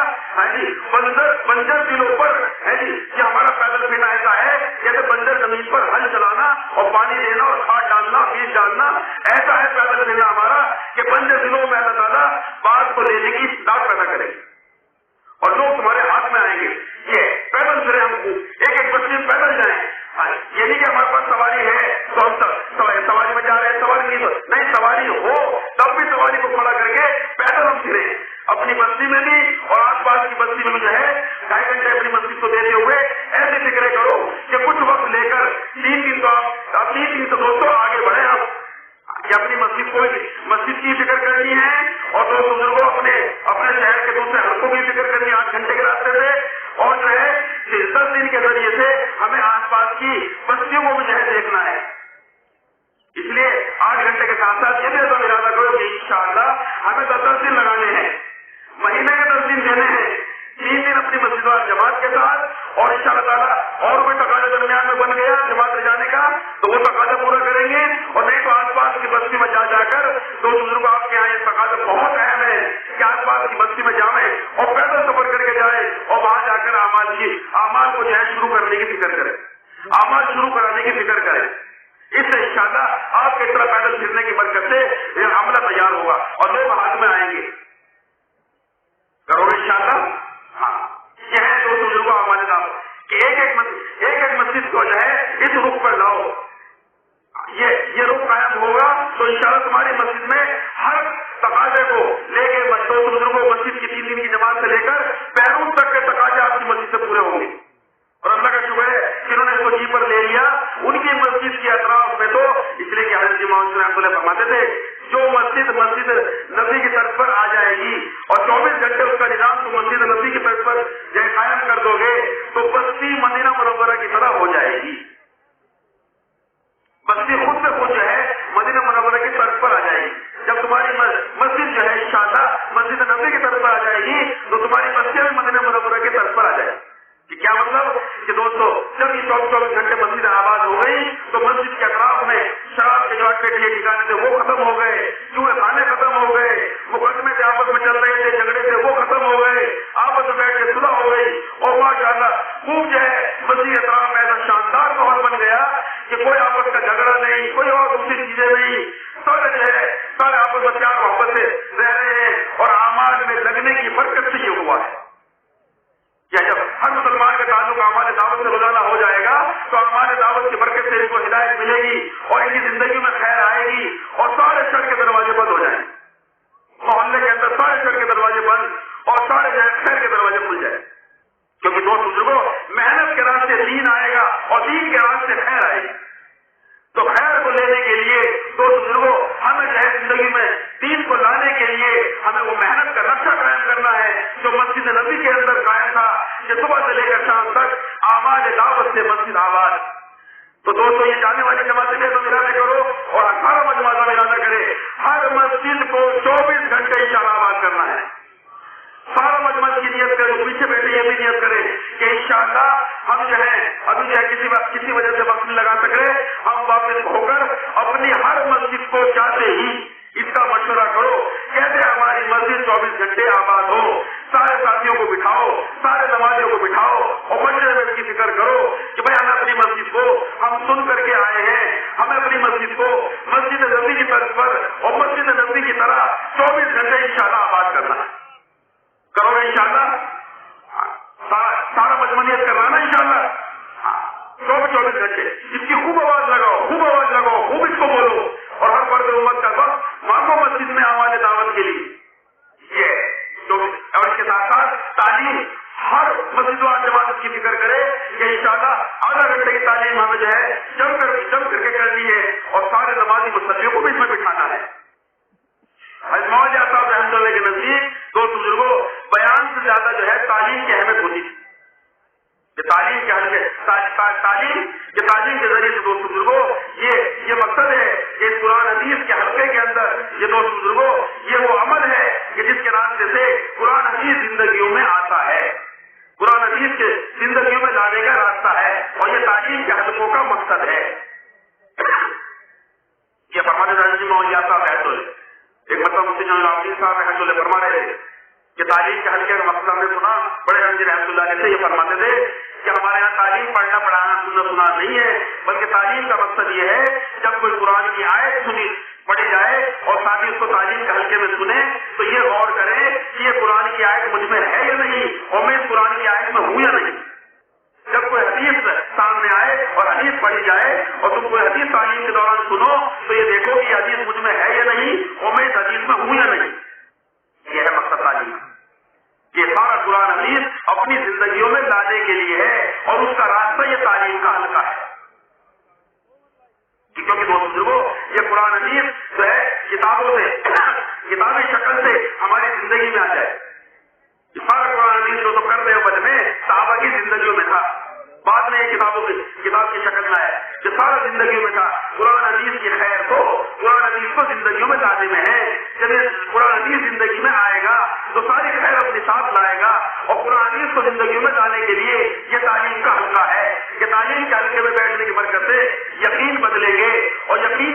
بنجر دلوں پر ہے جی، یہ ہمارا پیدل پھرنا ایسا ہے جیسے بنجر زمین پر ہل چلانا اور پانی دینا اور کھاد ڈالنا، بیج ڈالنا، ایسا ہے پیدل پھرنا ہمارا کہ بنجر دلوں میں اللہ تعالیٰ بات کو لینے کی استعداد پیدا کرے گی اور لوگ تمہارے ہاتھ میں آئیں گے۔ یہ پیدل پھرے، ہم کو ایک بستی میں پیدل جائیں۔ یہ نہیں کہ ہمارے پاس سواری ہے تو ہم سواری میں جا رہے ہیں، سواری نہیں، سواری ہو تب بھی سواری کو کھڑا کر کے پیدل ہم پھرے اپنی بستی میں بھی اور آس پاس کی بستی میں بھی جو ہے 2.5 گھنٹے اپنی مسجد کو دیتے ہوئے ایسے فکریں کرو کہ کچھ وقت لے کر 3 دن تو دوستوں آگے بڑھے ہم کہ اپنی مسجد کی فکر کرنی ہے اور دو بزرگوں اپنے شہر کے دوسرے حلقوں کی فکر کرنی ہے 8 گھنٹے کے راستے سے، اور جو ہے 10 دن کے ذریعے سے ہمیں آس پاس کی بستیوں کو بھی جو ہے دیکھنا ہے۔ اس لیے 8 گھنٹے کے ساتھ ساتھ یہ بھی ارادہ کرو کہ انشاءاللہ ہمیں 10 دن لگانے ہیں، مہینے کے 10 دن دینے ہیں، 3 دن اپنی مسجد وال جماعت کے ساتھ، اور انشاءاللہ تعالیٰ اور کوئی تقاضا درمیان میں بن گیا جماعت لے جانے کا تو وہ تقاضا پورا کریں گے، اور نہیں تو آس پاس کی بستی میں جا کر دو بزرگ آپ کے یہاں یہ تقاضا بہت اہم ہے کہ آس پاس کی بستی میں جائیں اور پیدل سفر کر کے جائیں اور وہاں جا کر اعمال کو جو ہے شروع کرنے کی فکر کریں، اعمال شروع کرانے کی فکر کریں۔ اس سے انشاءاللہ آپ کی طرح پیدل پھرنے کی برکت سے یہ عملہ تیار ہوگا اور لوگ ہاتھ میں آئیں گے۔ کرو انشاءاللہ۔ ہاں، یہ ہے دو بزرگوں ہمارے ساتھ کہ ایک مسجد کو جو ہے اس رخ پر لاؤ، یہ رخ قائم ہوگا تو انشاءاللہ تمہاری مسجد میں ہر تقاضے کو لے کے دو بزرگوں مسجد کی 3 دن کی جماعت سے لے کر بیرون تک کے تقاضے آپ کی مسجد سے پورے ہوں گے۔ اور اللہ کا شکر ہے کہ انہوں نے اس کو جی پر لے لیا۔ ان کی مسجد کے اطراف میں تو اس لیے کہ حضرت جی محمد رحمۃ اللہ فرماتے تھے جو مسجد نبی کی طرف پر آ جائے گی اور 24 گھنٹے اس کا نظام تو مسجد نبی کی طرف پر جب قائم کر دو گے تو بستی مدینہ منورہ کی طرح ہو جائے گی، بستی خود میں خود جو ہے مدینہ منورہ کی طرف پر آ جائے گی۔ جب تمہاری مسجد جو ہے انشاءاللہ مسجد نبی کی طرف پر آ جائے گی تو تمہاری بستی بھی مدینہ منورہ کی طرف پر آ جائے گی۔ کیا مطلب کہ دوستو جب یہ 24 گھنٹے مسجد آباد ہو گئی تو مسجد کے اطراف میں شراب کے جو اڈے کے ٹھکانے تھے وہ ختم ہو گئے، چوہے خانے ختم ہو گئے، مقدمے سے آپس میں چل رہے تھے، جھگڑے تھے وہ ختم ہو گئے، آپس میں بیٹھ کے صلح ہو گئی، اور ماشاءاللہ خوب جو ہے مسجد کے اطراف میں ایسا شاندار ماحول بن گیا کہ کوئی آپس کا جھگڑا نہیں، کوئی اور دوسری چیزیں نہیں، سارے جو ہے سارے آپس میں پیار محبت سے رہ رہے ہیں اور اعمال میں لگنے کی برکت سے یہ ہوا ہے۔ یا جب ہر مسلمان کا تعلق اعمال دعوت سے روزانہ ہو جائے گا تو اعمال دعوت کی برکت سے ان کو ہدایت ملے گی اور ان کی زندگی میں خیر آئے گی اور سارے شر کے دروازے بند ہو جائیں، محلے کے اندر سارے شر کے دروازے بند اور سارے خیر کے دروازے کھل جائیں، کیونکہ دو بزرگوں محنت کے راستے دین آئے گا اور دین کے راستے خیر آئے گی۔ تو خیر کو لینے کے لیے دو بزرگوں ہمیں جو ہے زندگی میں دین کو لانے کے لیے ہمیں وہ محنت کا نقشہ قائم کرنا ہے جو مسجد نبی کے اندر قائم تھا کہ صبح سے لے کر شام تک اعمال دعوت سے مسجد آباد۔ تو دوستوں یہ جانے والی جماعتیں تو ارادہ کرو اور 18 مجموعہ ارادہ کرے ہر مسجد کو 24 جو ہے کسی وجہ سے وقت نہیں لگا سک رہے، ہم واپس ہو کر اپنی ہر مسجد کو چاہتے ہی اس کا مشورہ کرو، کہتے ہماری مسجد 24 گھنٹے آباد ہو، سارے ساتھیوں کو بٹھاؤ، سارے نمازیوں کو بٹھاؤ اور مشورے میں کی فکر کرو کہ بھائی ہمیں اپنی مسجد کو ہم سن کر کے آئے ہیں، ہمیں اپنی مسجد کو مسجد نبی کی طرز پر اور مسجد نبی کی طرح 24 گھنٹے انشاءاللہ آباد کرنا ہے۔ کرو گے انشاءاللہ؟ سارا مجموعیت کروانا انشاءاللہ 24 گھنٹے اس کی خوب آواز لگاؤ، خوب اس کو بولو اور ہر فرد امت کا وقت مانگو مسجد میں آواز دعوت کے لیے۔ یہ اور اس کے ساتھ ساتھ تعلیم، ہر مسجد و جماعت کی فکر کرے کہ انشاءاللہ آدھا گھنٹے کی تعلیم ہمیں جو ہے جم کر کے کرنی ہے اور سارے نمازی مصلیوں کو بھی اس میں بٹھانا ہے۔ مولانا صاحب رحمۃ اللہ کے نزدیک دوست بزرگوں بیان سے زیادہ جو ہے تعلیم کی اہمیت ہوتی تھی کہ تعلیم کے ذریعے سے دوست بزرگوں یہ مقصد ہے کہ اس قرآن حدیث کے حلقے کے اندر یہ دوست بزرگوں یہ وہ عمل ہے کہ جس کے راستے سے قرآن حدیث زندگیوں میں آتا ہے، قرآن حدیث کے زندگیوں میں لانے کا راستہ ہے اور یہ تعلیم کے حلقوں کا مقصد ہے۔ یہ فرماتے ہیں مولانا صاحب رحمۃ اللہ ایک مطلب مفتی جان العابدین صاحب رحمۃ اللہ فرما رہے تھے کہ تعلیم کے حلقے کا مقصد ہم نے سنا، بڑے حمدی رحمۃ اللہ علیہ سے یہ فرماتے تھے کہ ہمارے یہاں تعلیم پڑھنا پڑھانا سننا نہیں ہے، بلکہ تعلیم کا مقصد یہ ہے جب کوئی قرآن کی آیت پڑھی جائے اور ساتھ ہی اس کو تعلیم کے حلقے میں سنے تو یہ غور کریں کہ یہ قرآن کی آیت مجھ میں ہے یا نہیں اور میں اس قرآن کی آیت میں ہوں یا نہیں۔ جب کوئی حدیث سامنے آئے اور حدیث پڑھی جائے اور تم کوئی حدیث تعلیم کے دوران سنو تو یہ دیکھو کہ یہ حدیث مجھ میں ہے یا نہیں اور میں اس حدیث میں ہوں یا نہیں۔ یہ ہے مقصد تعلیم، یہ سارا قرآن حدیث اپنی زندگیوں میں لانے کے لیے ہے اور اس کا راستہ یہ تعلیم کا حلقہ ہے۔ کیونکہ دوست بزرگوں یہ قرآن حدیث جو ہے کتابی شکل سے ہماری زندگی میں آ جائے۔ سارا قرآن حدیث جو تو کرتے ہیں وجہ میں صحابہ کی زندگیوں میں تھا، بعد میں یہ کتاب کی شکل میں آیا کہ سارا زندگیوں میں تھا۔ قرآن حدیث کی خیر تو قرآن حدیث کو زندگیوں میں لانے میں ہے، جب قرآن حدیث زندگی میں آئے گا تو ساری خیر اپنے ساتھ لائے گا اور قرآن حدیث کو زندگیوں میں لانے کے لیے یہ تعلیم کا حلقہ ہے کہ تعلیم کے حلقے میں بیٹھنے کی برکت سے یقین بدلیں گے اور یقین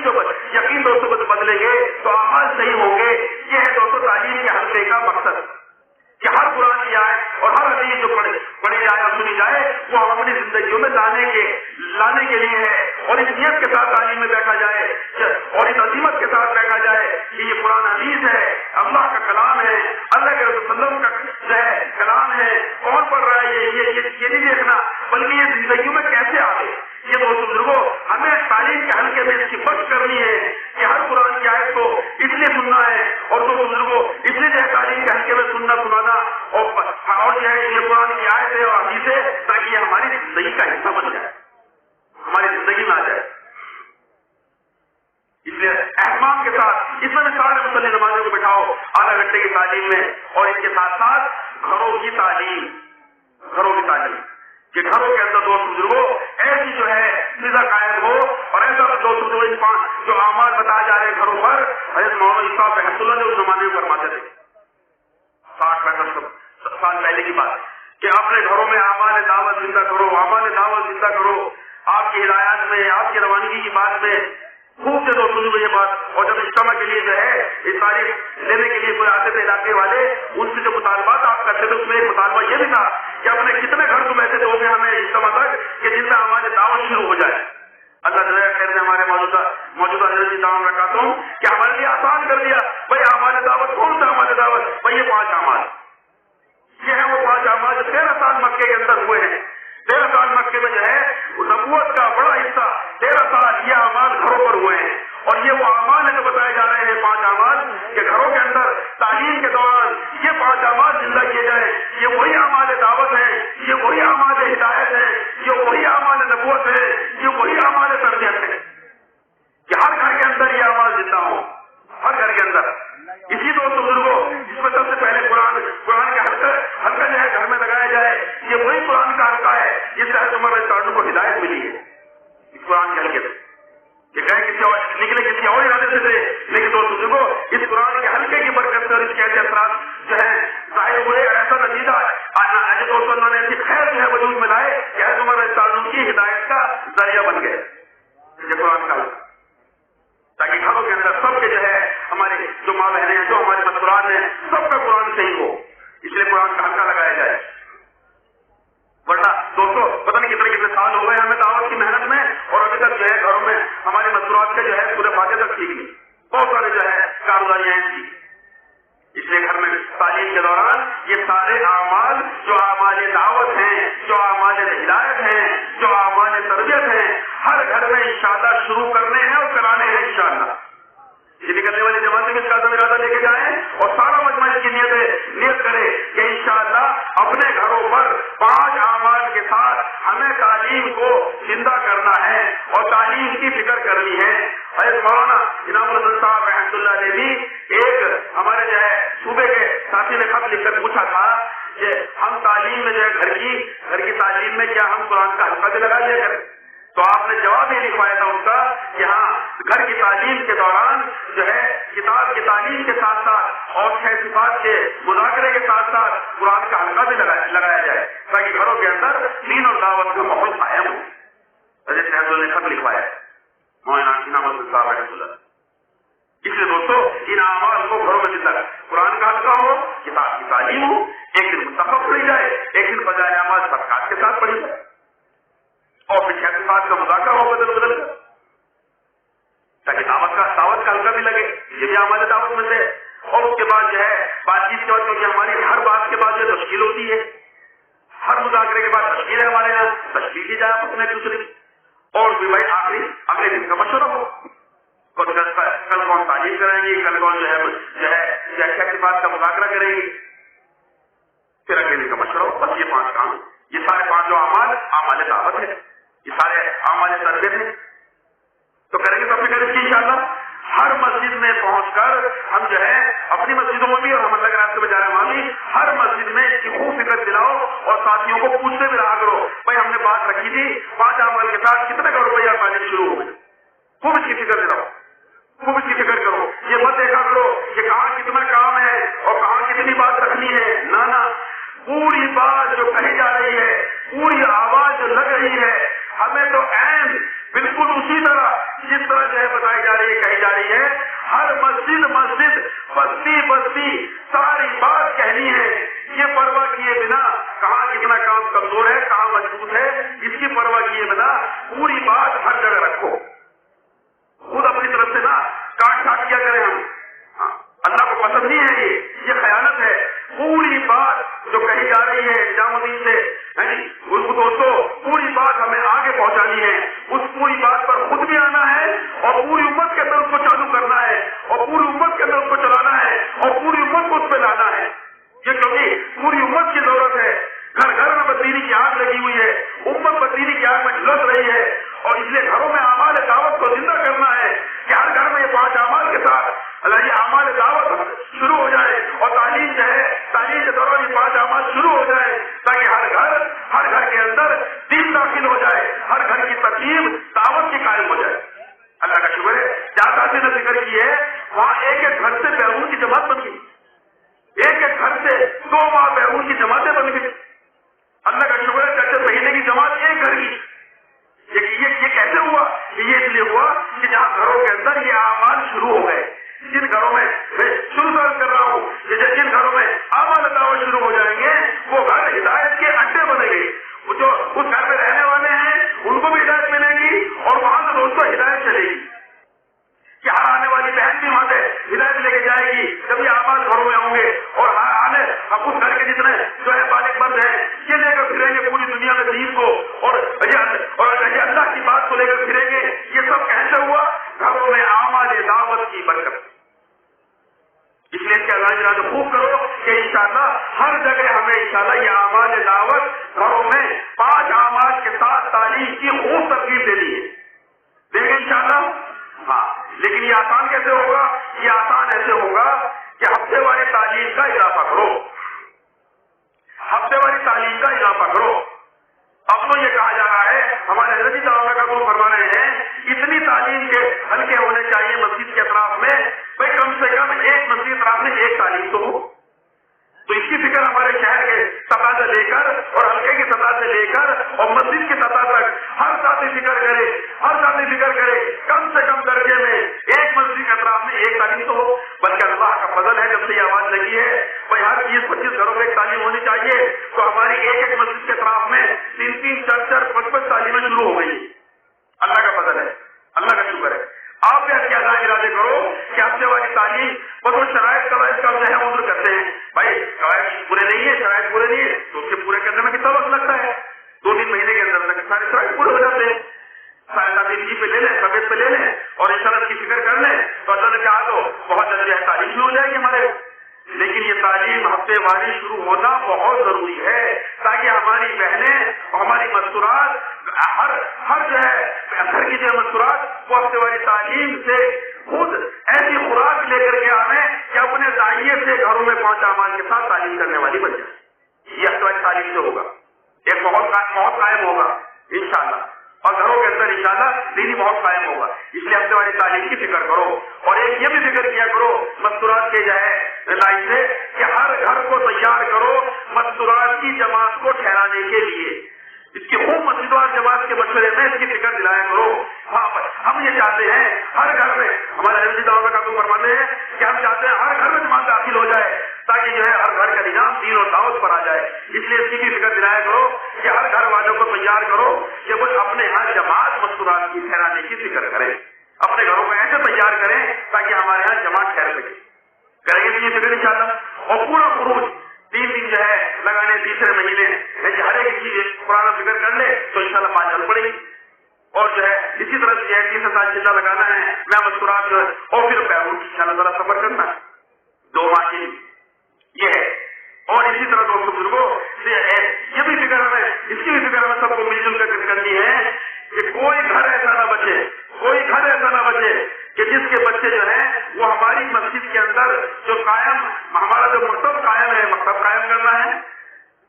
دوستوں کو بدلیں گے تو اعمال صحیح ہوں گے۔ یہ ہے دوستوں تعلیم کے حلقے کا مقصد کہ ہر قرآن کی آیت اور ہر حدیث جو پڑھی جائے اور سنی جائے وہ ہم اپنی زندگیوں میں لانے کے لیے ہے اور اس نیت کے ساتھ تعلیم میں بیٹھا جائے اور اس عظیمت کے ساتھ بیٹھا جائے کہ یہ قرآن حدیث ہے، اللہ کا کلام ہے، اللہ کے رسول صلی اللہ علیہ وسلم کا جو ہے کلام ہے، کون پڑھ رہا ہے یہ نہیں دیکھنا بلکہ یہ زندگیوں میں کیسے آئے۔ یہ دوست بزرگوں ہمیں تعلیم کے حلقے میں اس کی بخش کرنی ہے کہ ہر قرآن کی آیت کو اس لیے سننا ہے اور دوست بزرگوں اس لیے جو ہے تعلیم کے حلقے میں سننا سنانا اور جو ہے یہ قرآن کی آیت ہے اور حدیث ہے تاکہ یہ ہماری زندگی کا حصہ بن جائے، ہماری زندگی میں آ جائے۔ اس لیے اہتمام کے ساتھ اس میں سارے مسلح نمازوں کو بٹھاؤ آدھا گھنٹے کی تعلیم میں اور اس کے ساتھ ساتھ گھروں کی تعلیم کہ گھروں کے اندر دوست بزرگوں ایسی جو ہے فضا قائم ہو اور ایسا دوست بزرگوں جو اعمال بتائے جا رہے ہیں گھروں پر حضرت مولانا صاحب رحمۃ اللہ نے اس زمانے میں فرماتے تھے 60-65 سال پہلے کی بات کہ اپنے گھروں میں اعمال دعوت زندہ کرو، آپ کی ہدایات میں آپ کی روانگی کی بات میں خوب سے دوست بزرگوں یہ بات اور جب اجتماع کے لیے جو ہے اس تاریخ لینے کے لیے کوئی آتے تھے علاقے والے ان سے جو مطالبات آپ کرتے تھے اس میں ایک مطالبہ یہ بھی تھا کہ اپنے کتنے گھر تم ایسے دو گے ہمیں اجتماع تک کہ جن سے ہماری دعوت شروع ہو جائے۔ اللہ تعالیٰ خیر نے ہمارے موجودہ حضرت دعوت رکھاتا ہوں کہ ہمارے لیے آسان کر دیا بھائی ہماری دعوت کون سا ہماری دعوت بھائی یہ 5 اعمال یہ ہے وہ 5 اعمال جو 13 سال مکے کے اندر ہوئے ہیں۔ 13 سال مکے میں جو ہے نبوت کا بڑا حصہ 13 سال یہ اعمال گھروں پر ہوئے ہیں اور یہ وہ اعمال ہیں جو بتائے جا رہے ہیں 5 اعمال کہ گھروں کے اندر تعلیم کے دوران یہ 5 اعمال زندہ کیے جائیں۔ یہ وہی اعمال دعوت ہیں، یہ وہی اعمال ہدایت ہیں، یہ وہی اعمال نبوت ہیں، یہ وہی اعمال تربیت ہیں کہ ہر گھر کے اندر یہ اعمال زندہ ہوں، ہر گھر کے اندر۔ اسی دوست بزرگوں جس میں سب سے پہلے قرآن کا حلقہ جو ہے گھر میں لگایا جائے یہ وہی قرآن کا حلقہ ہے جس سے حضرت عمر رضی اللہ عنہ کو ہدایت ملی ہے اس قرآن کے حلقے سے۔ یہ کہیں کسی اور ارادے سے تھے لیکن دوست بزرگوں اس قرآن کے حلقے کی برکت سے اور اس کے ایسے اثرات جو ہے ظاہر ہوئے ایسا نتیجہ نے ایسی خیر جو ہے وجود میں لائے کہ حضرت عمر رضی اللہ عنہ کی ہدایت جو ماں بہنیں ہیں، جو ہماری مسکرات ہیں، سب کا قرآن صحیح ہو، اس لیے قرآن کا حلقہ لگایا جائے. ورنہ دوستوں پتہ نہیں کتنے سال ہو گئے ہمیں دعوت کی محنت میں، اور ابھی تک جو ہے گھروں میں ہماری مسکرات کے جو ہے پورے فاتحے تک ٹھیک نہیں. بہت سارے جو ہے کارگزاریاں ہیں کی. اس لیے گھر میں تعلیم کے دوران یہ سارے اعمال جو اعمال دعوت ہیں، جو اعمال ہدایت ہیں، جو اعمال تربیت ہیں، ہر گھر میں انشاءاللہ شروع کرنے ہیں اور کرانے ہیں انشاءاللہ. یہ نکلنے والی جماعتیں بھی اس کا ارادہ لے کے جائیں اور سارا مجمع اس کی نیت کرے کہ انشاءاللہ اپنے گھروں پر 5 اعمال کے ساتھ ہمیں تعلیم کو زندہ کرنا ہے اور تعلیم کی فکر کرنی ہے. حضرت مولانا انعام الحسن صاحب رحمۃ اللہ علیہ بھی ایک ہمارے جو ہے صوبے کے ساتھی نے خط لکھ کر پوچھا تھا کہ ہم تعلیم میں جو ہے گھر کی تعلیم میں کیا ہم قرآن کا حلقہ بھی لگا لیا کریں؟ تو آپ نے جواب یہ لکھوایا تھا ان کا کہ ہاں گھر کی تعلیم کے دوران جو ہے کتاب کی تعلیم کے ساتھ ساتھ اور 6 صفات کے مذاکرے کے ساتھ ساتھ قرآن کا حلقہ بھی لگایا جائے تاکہ گھروں کے اندر دین اور دعوت کا ماحول قائم ہو. حضرت صاحب نے خط لکھوایا ہے مولانا انعام الحسن صاحب رحمۃ اللہ. اس لیے دوستوں ان اعمال کو گھروں میں زندہ قرآن کا حلقہ ہو، کتاب کی تعلیم ہو، ایک دن منتخب پڑھی جائے، ایک دن بجائے نماز صدقات کے ساتھ پڑھی جائے اور پھر 6 صفات کا مذاکرہ ہو بدل کر تاکہ دعوت کا حلقہ بھی لگے. یہ بھی ہمارے دعوت میں سے. اور اس کے بعد جو ہے بات چیت کے بعد کیونکہ ہماری ہر بات کے بعد جو تشکیل ہوتی ہے، ہر مذاکرے کے بعد تشکیل ہے ہمارے یہاں، تشکیل کی جائے آپس میں دوسری اور بھی بھائی اگلے دن کا مشورہ ہو. کل کون تعلیم کریں گی، کل کون جو ہے 6 صفات کا مذاکرہ کریں گی، پھر اگلے دن کا مشورہ ہو. بس یہ 5 کام، یہ سارے 5 جو اعمال دعوت ہے، یہ سارے اعمال تربیت ہیں. تو کریں گے سب سے کریں گے انشاءاللہ. ہر مسجد میں پہنچ کر ہم جو ہے اپنی مسجدوں میں بھی اور ہم اللہ کے راستے میں جا رہے ہیں وہاں بھی ہر مسجد میں اس کی خوب فکر دلاؤ اور ساتھیوں کو پوچھتے بھی رہا کرو بھائی ہم نے بات رکھی تھی 5 اعمال کے ساتھ کتنے کروڑ روپیہ تعلیم شروع ہو گئی. خوب اس کی فکر دلاؤ، خوب اس کی فکر کرو. یہ مت دیکھا کرو کہ کہاں کتنا کام ہے اور کہاں کتنی بات رکھنی ہے. نہ پوری بات جو کہی جا رہی ہے، پوری آواز جو لگ رہی ہے، ہمیں تو عین بالکل اسی طرح جس طرح جو ہے بتائی جا رہی ہے، کہی جا رہی ہے. ہر مسجد بستی ساری بات کہنی ہے. یہ پرواہ کیے بنا کہاں کتنا کام کمزور ہے، کہاں مضبوط ہے، اس کی پرواہ کیے بنا پوری بات ہر جگہ رکھو. خود اپنی طرف سے نا کاٹ کیا کریں ہم. اللہ کو پسند نہیں ہے یہ خیانت ہے. پوری بات جو کہی جا رہی ہے نظام الدین سے اس کو دوستوں پوری بات ہمیں آگے پہنچانی ہے. اس پوری بات پر خود بھی آنا ہے اور پوری امت کے اندر اس کو چالو کرنا ہے اور پوری امت کے اندر اس کو چلانا ہے اور پوری امت کو اس پہ لانا ہے. یہ کیونکہ پوری امت کی ضرورت ہے. گھر میں بدینی کی آگ لگی ہوئی ہے، امت بدینی کی آگ میں جھلس رہی ہے اور اس لیے گھروں میں اعمال دعوت کو زندہ کرنا ہے کہ ہر گھر میں یہ 5 اعمال کے ساتھ اللہ یہ اعمال دعوت شروع ہو جائے اور تعلیم جو ہے تعلیم کے دوران یہ 5 اعمال شروع ہو جائے تاکہ ہر گھر کے اندر دین داخل ہو جائے، ہر گھر کی ترتیب دعوت کی قائم ہو جائے. اللہ کا شکر ہے جہاں ساتھی نے ذکر کی ہے وہاں ایک گھر سے بیرون کی جماعت بن گئی، ایک گھر سے 2 ماہ بیرون کی جماعتیں بن گئی. اللہ کا شکر ہے 6 مہینے کی جماعت ایک گھر کی. یہ کیسے ہوا؟ یہ اس لیے ہوا کہ جہاں گھروں کے اندر یہ اعمال شروع ہو گئے. جن گھروں میں شروع کر رہا ہوں کہ جن گھروں میں اعمال دعوت شروع ہو جائیں گے وہ گھر ہدایت کے اڈے بنے گے. جو اس گھر میں رہنے والے ہیں ان کو بھی ہدایت ملے گی اور وہاں سے دوستوں ہدایت چلے گی کہ ہر آنے والی بہن بھی وہاں سے ہدایت لے کے جائے گی جب یہ اعمال گھروں میں ہوں گے. اور اب اس گھر کے جتنے جو ہے بالغ مرد ہیں یہ لے کر پھریں گے پوری دنیا میں دین کو اور اللہ کی بات کو لے کر پھریں گے. یہ سب کیسے ہوا؟ گھروں میں اعمال دعوت کی برکت. اس لیے اس کا علاج خوب کرو کہ انشاءاللہ ہر جگہ ہمیں انشاءاللہ یہ اعمال دعوت گھروں میں 5 اعمال کے ساتھ تعلیم کی خوب ترغیب دینی ہے. دیکھیں انشاءاللہ. ہاں لیکن یہ آسان کیسے ہوگا؟ یہ آسان ایسے ہوگا کہ ہفتے والی تعلیم کا اضافہ کرو، ہفتے والی تعلیم کا اضافہ کرو. اب تو یہ کہا جا رہا ہے ہمارے حضرت تعالیٰ کا قول فرما رہے ہیں اتنی تعلیم کے حلقے ہونے چاہیے مسجد کے اطراف میں. بھائی کم سے کم ایک مسجد اطراف میں ایک تعلیم تو ہو. تو اس کی فکر ہمارے شہر کے سطح سے لے کر اور حلقے کی سطح سے لے کر اور مسجد کی سطح تک ہر ساتھی فکر کرے کم سے کم درجے میں ایک مسجد کے اطراف میں ایک تعلیم تو ہو. بلکہ فضل ہے جب سے یہ آواز لگی ہے بھائی ہر 20-25 گھروں میں ایک تعلیم ہونی چاہیے، تو ہماری ایک مسجد کے اطراف میں 3-3 4-4 5-5 تعلیمیں شروع ہو گئی. اللہ کا فضل ہے، اللہ کا شکر ہے. آپ بھی کیا ارادے کرو کہ ہفتے والی تعلیم بس وہ شرائط قواعد کا جو ہے عذر کرتے ہیں بھائی قواعد پورے نہیں ہے، شرائط پورے نہیں ہے، تو اس کے پورے کرنے میں کتنا وقت لگتا ہے؟ 2-3 مہینے کے اندر سارے شرائط پورے ہو جاتے ہیں. ساتھی پہ لے لیں، طبیعت پہ لے لیں اور اس طرح کی فکر کر لیں تو اللہ نے کہا تو بہت جلدی ہے تعلیم شروع ہو جائے گی ہمارے. لیکن یہ تعلیم ہفتے واری شروع ہونا بہت ضروری ہے تاکہ ہماری بہنیں ہماری مستورات ہر جو ہے گھر کی جو مستورات وہ ہفتے والی تعلیم سے خود ایسی خوراک لے کر کے آئیں کہ اپنے دائیں سے گھروں میں 5 اعمال کے ساتھ تعلیم کرنے والی بن جائے. یہ ہفتے والی تعلیم سے ہوگا، ایک بہت قائم ہوگا انشاءاللہ، اور گھروں کے اندر انشاءاللہ دینی بہت قائم ہوگا. اس لیے ہفتے والی تعلیم کی فکر کرو اور ایک یہ بھی فکر کیا کرو مستورات کے جو ہے لائن سے کہ ہر گھر کو تیار کرو مستورات کی جماعت کو ٹھہرانے کے لیے. اس کی خوب مسجدوں اور جماعت کے مشورے میں اس کی فکر دلایا کرو. ہم یہ چاہتے ہیں ہر گھر میں، ہمارے حضرت دعوت کا تو فرماتے ہیں کہ ہم چاہتے ہیں ہر گھر میں جماعت داخل ہو جائے تاکہ جو ہے ہر گھر کا نظام دین اور دعوت پر آ جائے. اس لیے اس کی بھی فکر دلایا کرو کہ ہر گھر والوں کو تیار کرو کہ وہ اپنے یہاں جماعت مستورات کی ٹھہرانے کی فکر کریں، اپنے گھروں کو ایسے تیار کریں تاکہ ہمارے یہاں جماعت ٹھہر سکے. کریں گے یہ فکر انشاءاللہ. اور پورا خروج 3 دن جو ہے لگانے تیسرے مہینے ہر ایک چیز پرانا فکر کر لے تو انشاءاللہ 5 چل پڑے گی. اور جو ہے اسی طرح سے 3 سال چلہ لگانا ہے میں مستورات جو ہے اور پھر پیروں کی انشاءاللہ ذرا سفر کرنا ہے 2 ماہ کے لیے یہ ہے. اور اسی طرح دوستوں بزرگوں یہ بھی فکر ہمیں اس کی بھی فکر ہمیں سب کو مل جل کر کرنی ہے کہ کوئی گھر ایسا نہ بچے، کوئی گھر ایسا نہ بچے کہ جس کے بچے جو ہیں وہ ہماری مسجد کے اندر جو قائم ہمارا جو مکتب قائم ہے، مکتب قائم کرنا ہے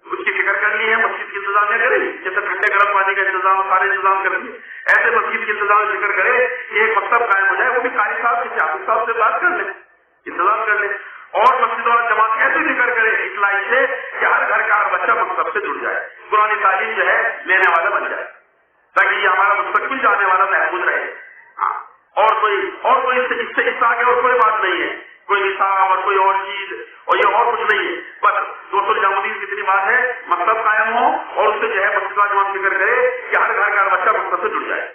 اس کی فکر کرنی ہے. مسجد کی انتظامیہ کرے جیسے ٹھنڈے گرم پانی کا انتظام سارے انتظام کر لیے، ایسے مسجد کی انتظام فکر کرے کہ ایک مکتب قائم ہو جائے، وہ بھی قاری صاحب سے چاپی صاحب سے بات کر لیں، انتظام کر لیں. اور مسجد اور جماعت ایسی فکر کرے اصلاحی سے کہ ہر گھر کا ہر بچہ مکتب سے جڑ جائے، قرآن تعلیم جو ہے لینے والا بن جائے تاکہ یہ ہمارا مستقبل جانے والا محفوظ رہے. اور کوئی اس سے آگے اور کوئی بات نہیں ہے، کوئی نصاب اور کوئی اور چیز اور یہ اور کچھ نہیں ہے. بس دوستوں جامعین کی اتنی بات ہے مکتب قائم ہو اور اس سے جو ہے مسجد اور جماعت فکر کرے کہ ہر گھر کا ہر بچہ مکتب سے جڑ جائے.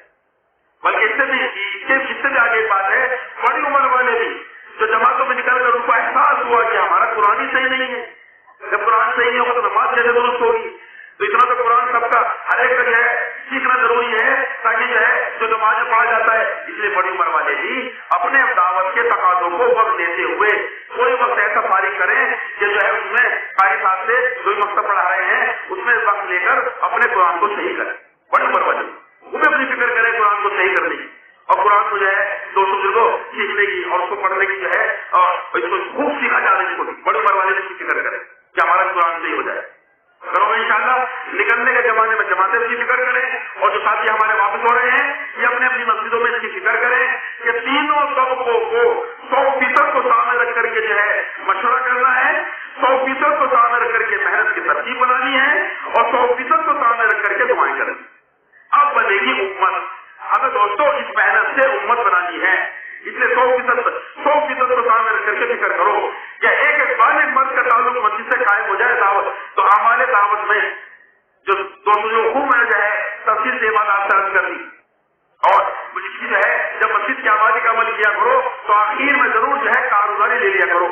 بلکہ اس سے بھی آگے ایک بات ہے بڑی عمر والے بھی جو جماعتوں میں نکل کر ان کو احساس ہوا کہ ہمارا قرآن ہی صحیح نہیں ہے، جب قرآن صحیح نہیں ہوگا تو نماز کیسے درست ہوگی. تو اتنا تو قرآن سب کا ہر ایک کا جو ہے سیکھنا ضروری ہے تاکہ جو ہے جو نماز میں پڑھا جاتا ہے. اس لیے بڑی عمر والے بھی اپنے دعوت کے تقاضوں کو وقت دیتے ہوئے کوئی وقت ایسا فارغ کریں کہ جو ہے اس میں قاری صاحب سے جو مکتب پڑھا رہے ہیں اس میں وقت لے کر اپنے قرآن کو صحیح کریں. بڑی عمر والے وہ بھی اپنی فکر کریں قرآن کو صحیح کرنے کی اور قرآن کو جو ہے دوستوں بزرگوں سیکھنے کی اور اس کو پڑھنے کی جو ہے اور اس کو خوب سیکھا جانے کی بڑی عمر والے اس کی فکر کریں کہ ہمارا قرآن صحیح ہو جائے. کرو گے انشاءاللہ. نکلنے کے زمانے میں جماعتیں اس کی فکر کریں اور جو ساتھی ہمارے واپس ہو رہے ہیں یہ اپنے اپنی مسجدوں میں اس کی فکر کریں کہ تینوں طبقوں کو 100% کو سامنے رکھ کر کے جو ہے مشورہ کرنا ہے، 100% کو سامنے رکھ کر کے محنت کی ترتیب بنانی ہے اور 100% کو سامنے رکھ کر کے دعائیں کریں. اب بنے گی امت. ہمیں دوستوں اس محنت سے امت بنانی ہے. اس لیے 100% کو سامنے رکھ کر کے فکر کرو کہ ایک بالغ مرد کا تعلق مسجد سے قائم ہو جائے دعوت تو اعمال دعوت میں جو دوستوں جو خوب ہے جو ہے تفصیل سے بات آپ سے عرض کر دی. اور اس کی جو ہے جب مسجد کی آبادی کا عمل کیا کرو تو آخر میں ضرور جو ہے کاروباری لے لیا کرو.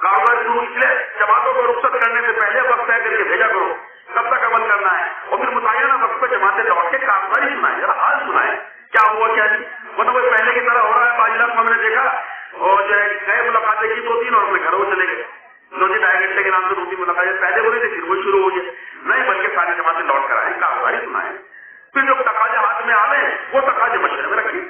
کاروباری ضرور اس لیے جماعتوں کو رخصت کرنے سے پہلے وقت طے کر کے بھیجا کرو کب تک عمل کرنا ہے اور پھر متعینہ وقت پہ جماعتیں لوٹ کے کاروباری سنائیں، ذرا حال سنائیں کیا ہوا کیا نہیں. ورنہ کوئی پہلے کی طرح ہو رہا ہے 5 لاکھ میں ہم نے دیکھا اور جو ہے نئے ملاقاتیں کی 2-3 اور اپنے گھروں چلے گئے. 2-3 ڈھائی گھنٹے کے نام سے 2-3 ملاقاتیں پہلے ہو رہی تھی پھر وہ شروع ہو گئی. نہیں بلکہ ساری جماعتیں لوٹ کر آئیں کاروباری سنائیں. پھر جو تقاضے ہاتھ میں آ رہے ہیں وہ تقاضے مشورے میں رکھیں.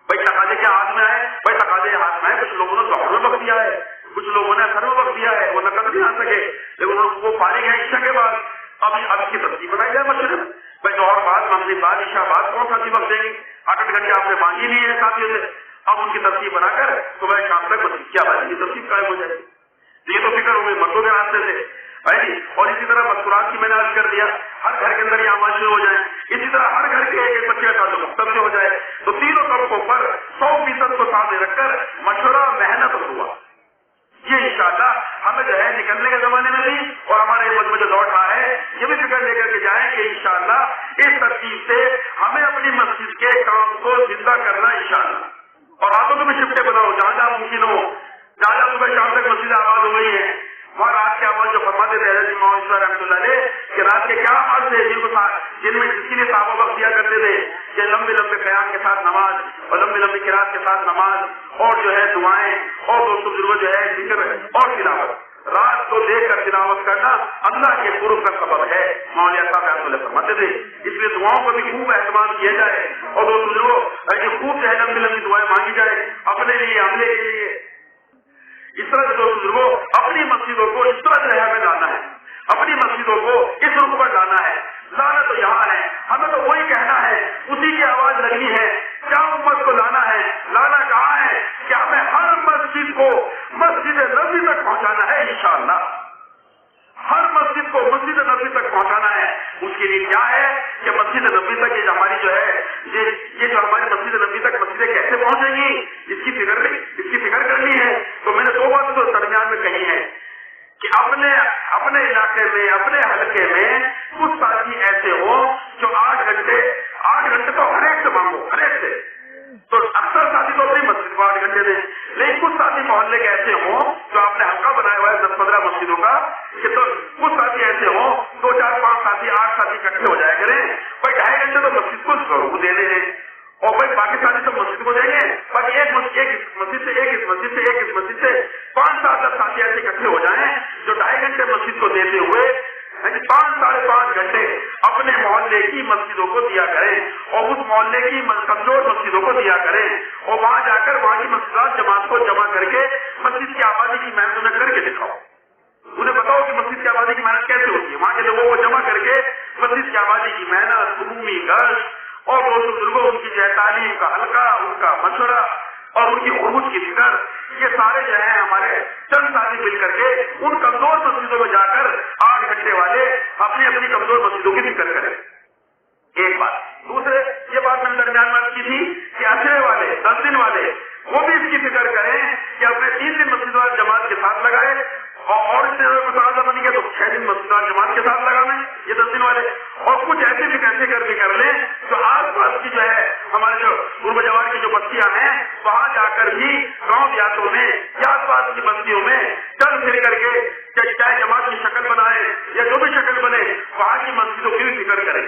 بھائی تقاضے کیا ہاتھ میں آئے؟ بھائی تقاضے ہاتھ میں آئے. کچھ لوگوں نے ظہر میں وقت دیا ہے، کچھ لوگوں نے اثر میں وقت دیا ہے، وہ نقد نہیں آ سکے لیکن وہ فارغ ہیں عشاء کے بعد. اب کی ترتیب بنائی جائے مشورے میں. بھائی ظہر بعد مغرب بعد عشاء بعد کون سا وقت دیں گے؟ 8 گھنٹے آپ نے مانگی لیے ہیں ساتھیوں سے. اب ان کی ترتیب بنا کر صبح شام تک مسجد کی آبادی کی ترتیب قائم ہو جائے. یہ تو فکر ہو گئی مردوں کے راستے سے. اور اسی طرح مذکورات کی میں نے عرض کر دیا ہر گھر کے اندر یہ عمل شروع ہو جائے. اسی طرح ہر گھر کے ایک بچے کا تعلق مکتب سے ہو جائے تو تینوں طبقوں پر 100% کو سامنے رکھ کر مشورہ محنت ہوا. یہ انشاءاللہ ہمیں جو ہے نکلنے کے زمانے میں بھی اور ہمارے ملک میں جو لوٹ رہا ہے یہ بھی فکر لے کر کے جائیں کہ انشاءاللہ اس ترتیب سے ہمیں اپنی مسجد کے کام کو زندہ کرنا انشاءاللہ، اور راتوں میں بھی شفٹیں بناؤ جہاں جہاں ممکن ہو، جہاں جہاں صبح شام تک مسجد آباد ہو گئی ہے وہاں رات کے آواز جو فرماتے تھے حضرت امام صاحب رحمۃ اللہ علیہ کہ رات کے کیا آواز تھے جن میں جس کے لیے صحابہ وقت دیا کرتے تھے کہ لمبے لمبے قیام کے ساتھ نماز اور لمبی لمبی قرات کے ساتھ نماز اور جو ہے دعائیں اور دوستوں بزرگوں جو ہے ذکر اور تلاوت، رات کو دیکھ کر تلاوت کرنا اللہ کے قرب کا سبب ہے، مولانا صاحب رحمۃ اللہ فرماتے تھے۔ اس لیے دعاؤں کو بھی خوب اہتمام کیا جائے اور دوستوں بزرگوں خوب جو ہے لمبی لمبی دعائیں مانگی جائے اپنے لیے عملے کے لیے۔ اس طرح سے دوست بزرگوں اپنی مسجدوں کو اس طرح سے میں لانا ہے، اپنی مسجدوں کو اس رخ پر لانا ہے۔ لانا تو یہاں ہے، ہمیں تو وہی کہنا ہے، اسی کی آواز لگنی ہے۔ کیا امت کو لانا ہے؟ لانا کہاں ہے کہ ہمیں ہر مسجد کو مسجد نبوی تک پہنچانا ہے انشاءاللہ، ہر مسجد کو مسجد نبوی تک پہنچانا ہے۔ اس کے لیے کیا ہے کہ مسجد نبوی تک یہ ہماری جو ہے یہ جو ہماری مسجد نبوی تک مسجدیں کیسے پہنچیں گی اس کی فکر کرنی ہے۔ تو میں نے دو باتیں تو درمیان میں کہی ہے کہ اپنے علاقے میں اپنے حلقے میں کچھ ساتھی ایسے ہوں جو 8 گھنٹے تو ہر ایک سے مانگو، ہر ایک سے، تو اکثر ساتھی تو اپنی مسجد کو 8 گھنٹے دیں، لیکن کچھ ساتھی محلے کے ایسے ہوں جو آپ نے حلقہ بنایا ہوا ہے 10-15 مسجدوں کا، کہ تو کچھ ساتھی ایسے ہوں 2, 4, 5 ساتھی 8 ساتھی اکٹھے ہو جائے کریں، بھائی 2.5 گھنٹے تو مسجد کو ضرور دینے ہیں، اور بھائی باقی ساتھی تو مسجد کو دیں گے، باقی ایک مسجد سے 5-7 ساتھی ایسے اکٹھے ہو جائیں جو 2.5 گھنٹے مسجد کو دیتے ہوئے 5-5.5 گھنٹے اپنے محلے کی مسجدوں کو دیا کریں، اور اس محلے کی کمزور مسجدوں کو دیا کریں، اور وہاں جا کر وہاں کی مسجد جماعت کو جمع کر کے مسجد کی آبادی کی محنت انہیں کر کے دکھاؤ، انہیں بتاؤ کہ مسجد کی آبادی کی محنت کیسے ہوتی ہے، وہاں کے لوگوں کو جمع کر کے مسجد کی آبادی کی محنت، عمومی گشت اور دوستوں بزرگوں ان کی جو ہے تعلیم کا حلقہ، ان کا مشورہ اور ان کی خروج کی فکر، یہ سارے جو ہیں ہمارے چند ساتھی مل کر کے ان کمزور مسجدوں میں جا کر 8 گھنٹے والے اپنی اپنی کمزور مسجدوں کی فکر کریں۔ ایک بات، دوسرے یہ بات میں نے درمیان میں کی تھی کہ عشرے والے 10 دن والے وہ بھی اس کی فکر کریں کہ اپنے 3 دن مسجد والے جماعت کے ساتھ لگائے، اور اس سے متعلقہ بنی گیا تو 6 دن مسجد والے جماعت کے ساتھ لگانا یہ 10 دن والے، اور کچھ ایسے بھی کر لیں تو آس پاس کی جو ہے ہمارے جو قرب جوار کی جو بستیاں ہیں وہاں جا کر بھی گاؤں دیہاتوں میں یا آس پاس کی بستیوں میں چل پھر کر کے چاہے جماعت کی شکل بنائے یا جو بھی شکل بنے وہاں کی مسجدوں کی بھی فکر کریں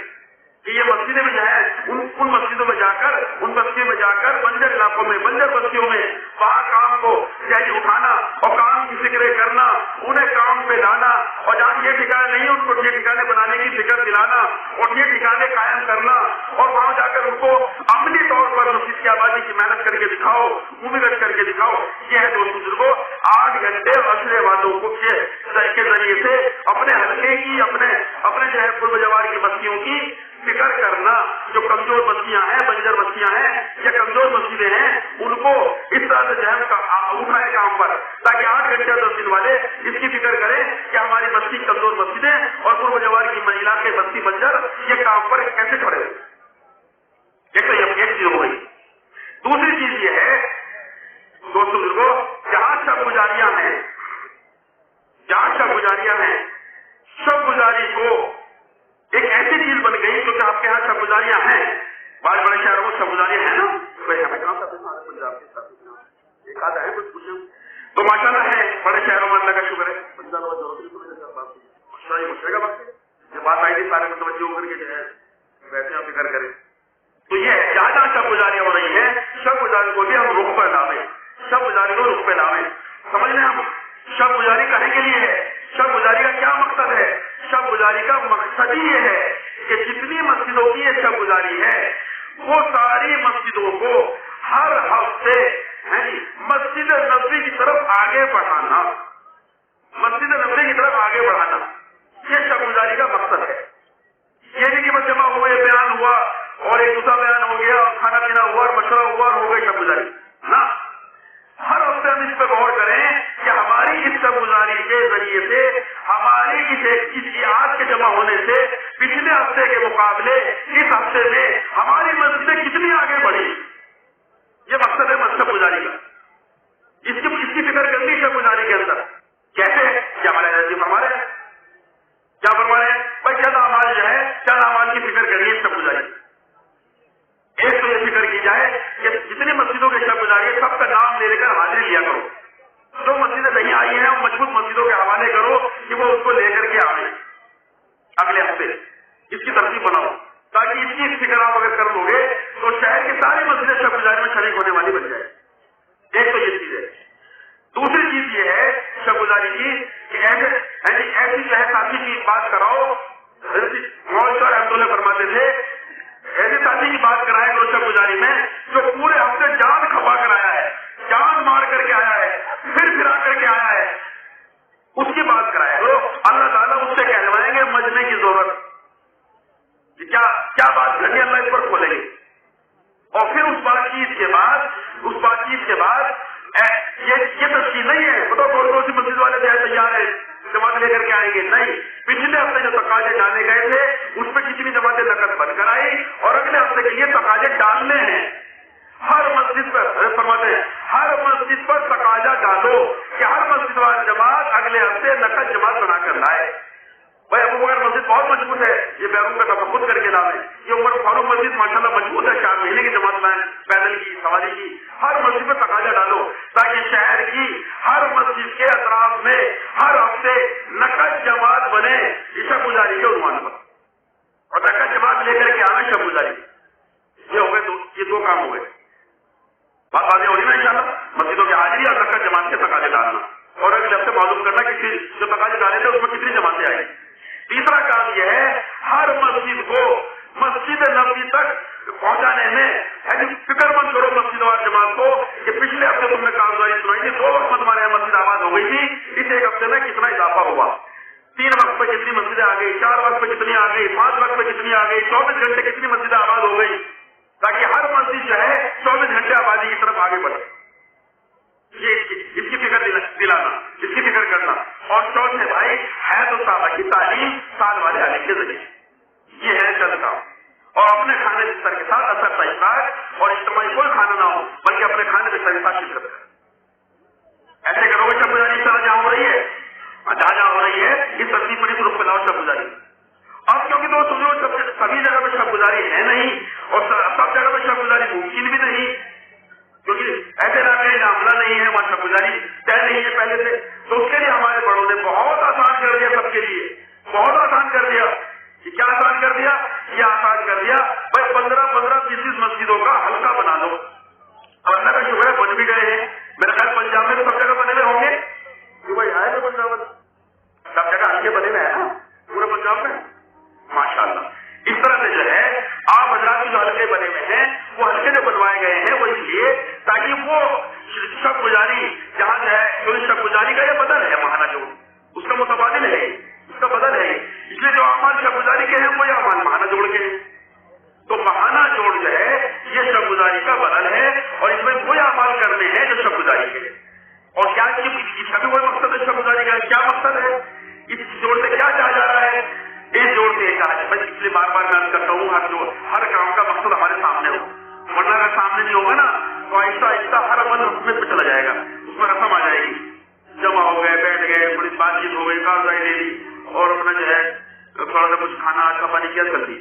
کہ یہ مسجدیں میں جو ہے ان مسجدوں میں جا کر ان بستیوں میں جا کر بنجر علاقوں میں بنجر بستیوں میں وہاں کام کو جائے اٹھانا اور کام کی فکریں کرنا، انہیں کام پہ لانا، اور جہاں یہ ٹھکانے نہیں ان کو یہ ٹھکانے بنانے کی فکر دلانا اور یہ ٹھکانے قائم کرنا، اور وہاں جا کر ان کو عملی طور پر مسجد کی آبادی کی محنت کر کے دکھاؤ، موومنٹ کر کے دکھاؤ۔ یہ ہے دوست بزرگوں 8 گھنٹے عشرے والوں کو کے ذریعے سے اپنے حلقے کی اپنے جو ہے قرب جوار کی بستیوں کی فکر کرنا، جو کمزور بستیاں ہیں بنجر بستیاں ہیں یا کمزور مسجدیں ہیں ان کو اس طرح سے جو ہے اٹھائے کام پر، تاکہ 8 گھنٹے 10 دن والے اس کی فکر کریں کہ ہماری بستی کمزور مسجدیں اور قرب جوار کی علاقے بستی بنجر یہ کام پر کیسے کھڑے ہوئے۔ ایک تو یہ ایک چیز ہو گئی۔ دوسری چیز یہ ہے دوستوں بزرگوں جہاں شب گزاریاں ہیں شب گزاری کو ایک ایسی چیز بن گئی کیونکہ آپ کے یہاں شب گزاریاں ہیں، بعض بڑے شہروں میں شب گزاریاں ہیں نا، ہمیں کہاں پنجاب کے ایک آدھا ہے کچھ پوچھیں تو ماشاء اللہ ہے بڑے شہروں میں اللہ کا شکر ہے مشورے گا وقت یہ بات آئی تھی سارے متوجہ ہو کر کے جو ہے ویسے ہم فکر کریں تو یہ جہاں جہاں شب گزاریاں ہو رہی ہیں شب گزاری کو بھی ہم رخ پر لاویں، شب گزاری کو رخ پہ لاویں۔ سمجھ لیں ہم شب گزاری کہنے کے لیے ہے، شب گزاری کا کیا مقصد ہے؟ شب گزاری کا مقصد ہی یہ ہے کہ جتنی مسجدوں کی یہ شب گزاری ہے وہ ساری مسجدوں کو ہر ہفتے مسجد نبوی کی طرف آگے بڑھانا، مسجد نبوی کی طرف آگے بڑھانا یہ شب گزاری کا مقصد ہے۔ یہ نہیں کہ بس جمع ہوئے بیان ہوا اور ایک دوسرا بیان ہو گیا اور کھانا پینا ہوا اور مشورہ ہوا اور ہو گئی شب گزاری نا، ہر ہفتے ہم اس پہ غور کریں کہ ہماری اس شب گزاری کے ذریعے سے ہماری اس آج کے جمع ہونے سے پچھلے ہفتے کے مقابلے اس ہفتے میں ہماری مسجدیں کتنی آگے بڑھی، یہ مقصد ہے شب گزاری کا۔ اس کی فکر کرنی شب گزاری کے اندر نماز کرائے تو اللہ تعالیٰ اس سے کہلوائیں گے مجمع کی ضرورت، کیا بات کرنی اللہ اس پر کھولیں گے. اور پھر اس بات چیت کے بعد یہ تفصیل نہیں ہے بتاؤ کون سی مسجد والے تیار ہے جماعت لے کر کے آئیں گے، نہیں. پچھلے ہفتے جو تقاضے ڈالے گئے تھے اس پہ کتنی جماعتیں نقد بند کرائی اور اگلے ہفتے کے لیے تقاضے ڈالنے ہیں. ہر مسجد پر فرماتے ہیں ہر مسجد پر تقاضا ڈالو کہ ہر مسجد والے جماعت اگلے ہفتے نقد جماعت بنا کر لائے. بھائی ابو بکر مسجد بہت مضبوط ہے، یہ بیرون کا تفقد کر کے لاویں. یہ عمر فاروق مسجد ماشاءاللہ مضبوط ہے، 4 مہینے کی جماعت لائیں، پیدل کی سواری کی. ہر مسجد میں تقاضا ڈالو تاکہ شہر کی ہر مسجد کے اطراف میں ہر ہفتے نقد جماعت بنے عشاء گزاری کے عنوان پر، اور نقد جماعت لے کر کے آنا عشاء گزاری. یہ ہو گئے یہ 2 کام ہو گئے. بات واضح ہوگی نا انشاءاللہ. مسجدوں کی حاضری اور نقد جماعت کے تقاضے ڈالنا، اور اگلے ہفتے معلوم کرنا کہ جو تقاضے ڈالے تھے اس میں کتنی جماعتیں آئی. تیسرا کام یہ ہے ہر مسجد کو مسجد نبوی تک پہنچانے میں فکر مند کرو مسجد اور جماعت کو کہ پچھلے ہفتے تم نے کارگزاری سنائی تھی 2 وقت میں تمہارے یہاں مسجد آباد ہو گئی تھی، اس 1 ہفتے میں کتنا اضافہ ہوا، 3 وقت پہ کتنی مسجدیں آ گئی، 4 وقت پہ کتنی آ گئی، 5 وقت پہ کتنی آ گئی، 24 گھنٹے کتنی مسجدیں آباد ہو گئی، تاکہ ہر مسجد جو ہے 24 گھنٹے آبادی کی طرف آگے بڑھے. یہ اس کی فکر دلانا، اس کی فکر کرنا. اور چوتھے بھائی ہے تو صحابہ کی تعلیم سال والے علی کے ذریعے، یہ ہے چند کام. اور اپنے کھانے بستر کے ساتھ اثر تحقیقات اور اجتماعی کوئی کھانا نہ ہو بلکہ اپنے کھانے بستر کے ساتھ شرکت کرے. ایسے کرو گے شب گزاری جہاں ہو رہی ہے جہاں ہو رہی ہے اس ترتیب پر گروپ پلاؤ شب گزاری. اب کیونکہ تو سمجھو سبھی جگہ پہ شب گزاری ہے نہیں اور سب جگہ پہ شب گزاری ممکن بھی نہیں، کیونکہ ایسے علاقے معاملہ نہیں ہے وہاں شب گزاری طے نہیں ہے پہلے سے. تو اس کے لیے ہمارے بڑوں نے بہت آسان کر دیا، سب کے لیے بہت آسان کر دیا. کیا آسان کر دیا؟ یہ آسان کر دیا بھائی 15-20 مسجدوں کا حلقہ بنا دو. اب اللہ کا شکر ہے بن بھی گئے ہیں. میرے خیال پنجاب میں تو سب جگہ بنے ہوئے ہوں گے، بھائی آئے تو پنجاب میں سب جگہ حلقے بنے ہوئے ہیں نا پورے پنجاب میں ماشاء اللہ. اس طرح سے جو ہے آپ حضرات کے جو حلقے بنے ہوئے ہیں وہ حلقے جو بنوائے گئے ہیں وہ اس لیے تاکہ وہ شب گزاری جہاں جو ہے جو شب گزاری کا یہ بدل ہے ماہانہ جو اس کا متبادل ہے، اس کا بدل ہے. اس لیے جو اعمال شب گزاری کے ہیں وہ یہ اعمال ماہانہ جوڑ کے ہیں. تو ماہانہ جوڑ جو ہے یہ شب گزاری کا بدل ہے اور اس میں وہ اعمال کرنے ہیں جو شب گزاری کے. اور کیا اس کا بھی وہی مقصد ہے شب گزاری کا. کیا مقصد ہے اس جوڑ سے؟ کیا چاہا جا رہا ہے اس جوڑ سے؟ میں اس لیے بار بار میں کرتا ہوں ہر کام کا مقصد ہمارے سامنے ہو، ورنہ اگر سامنے نہیں ہوگا نا تو آہستہ آہستہ ہر عمل میں پہ چلا جائے گا، اس میں رسم آ جائے گی. جمع ہو گئے، بیٹھ گئے، بڑی بات چیت ہو گئی، کارروائی لے لی اور اپنا جو ہے تھوڑا سا کچھ کھانا اچھا پانی کیا کر دی،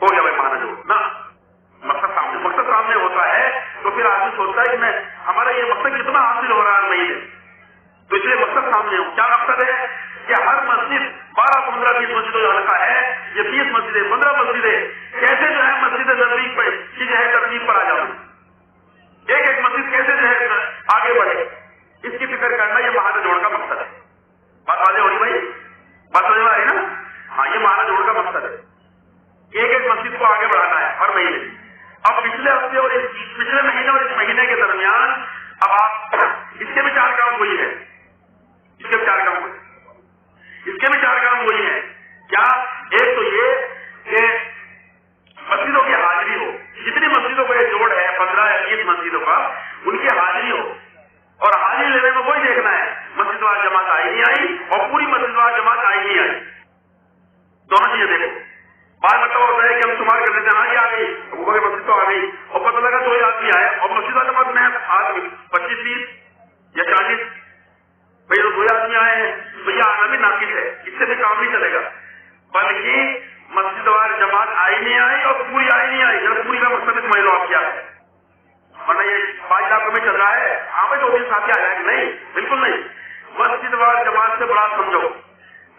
ہو گیا بھائی مانا جو نا. مقصد سامنے ہوتا ہے تو پھر آدمی سوچتا ہے کہ میں ہمارا یہ مقصد کتنا حاصل ہو رہا ہے نہیں ہے. تو اس لیے مقصد سامنے ہو. کیا مقصد ہے کہ ہر مسجد 12-15-20 مسجدوں جو حلقہ ہے یہ 20 مسجدیں 15 مسجدیں کیسے جو ہے مسجد نبوی پہ کی جو ہے ترتیب پر آ جاؤں، ایک ایک مسجد کیسے جو ہے آگے بڑھے، اس کی فکر کرنا یہ ماہانہ جوڑ کا مقصد ہے. بات واضح ہوگی بھائی؟ بات سمجھ میں آئی نا؟ ہاں یہ ماہانہ جوڑ کا مقصد ہے. ایک ایک مسجد کو آگے بڑھانا ہے ہر مہینے. اب پچھلے ہفتے اور پچھلے مہینے اور اس مہینے کے درمیان اب آپ اس کے بھی 4 کام ہوئی ہے، اس کے بھی 4 کام ہوئی، اس کے بھی 4 کام ہوئی ہیں. کیا؟ ایک تو یہ کہ مسجدوں کی حاضری ہو، جتنی مسجدوں کا یہ جوڑ ہے 15 یا 20 مسجدوں کا ان کی حاضری ہو. اور حاضری لینے میں وہی دیکھنا ہے مسجد وار جماعت آئی نہیں آئی اور پوری مسجد وار جماعت آئی نہیں آئی. دونوں چیزیں دیکھو. بعض مطلب ہوتا ہے کہ ہم شمار کر لیتے ہیں ہاں یہ آ گئی مسجد تو آ گئی اور پتہ لگا 2 آدمی آئے اور مسجد وار جماعت میں 25-30 یا 40 بھائی 2 آدمی آئے ہیں تو یہ آنا بھی ناقص ہے، اس سے بھی کام نہیں چلے گا. بلکہ مسجد وار جماعت آئی نہیں آئی اور پوری آئی نہیں آئی، جب پوری کا مقصد سمجھ لو آپ کیا ہے. ورنہ یہ 5 علاقوں میں چل رہا ہے ہاں بھائی 2 دن ساتھی آ جائے گا، نہیں بالکل نہیں. مسجد وار جماعت سے بڑا سمجھو.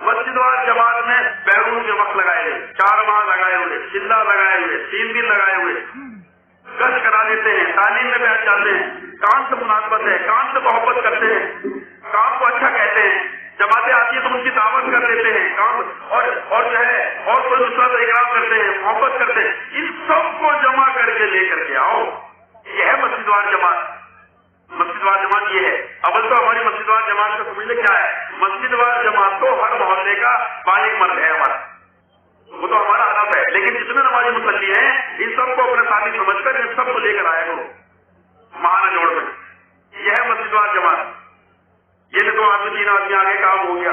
مسجد وار جماعت میں بیرون کے وقت لگائے ہوئے، 4 ماہ لگائے ہوئے، چلہ لگائے ہوئے، 3 دن لگائے ہوئے، گشت کرا دیتے ہیں، تعلیم میں بیٹھ جاتے ہیں، کام سے مناسبت ہے، کام سے محبت کرتے ہیں، کام کو اچھا کہتے ہیں، جماعتیں آتی ہیں تو ان کی دعوت کر دیتے ہیں، کام اور جو ہے اور کوئی دوسرا احترام کرتے ہیں، محبت کرتے ہیں. ان سب کو جمع کر کے لے کر کے آؤ. یہ ہے مسجد وار جماعت. مسجد وار جماعت یہ ہے. اول تو ہماری مسجد وار جماعت کا سمجھ لے کیا ہے. مسجد وار جماعت تو ہر محلے کا بالغ مرد ہے ہمارا، وہ تو ہمارا ہدف ہے. لیکن جتنے نمازی مصلی ہیں ان سب کو اپنے ساتھی سمجھ کر ان سب کو لے کر آیا کرو مہانہ جوڑ میں. یہ ہے مسجد وار جماعت. یہ تو آدمی 3 آدمی آگے کام ہو گیا،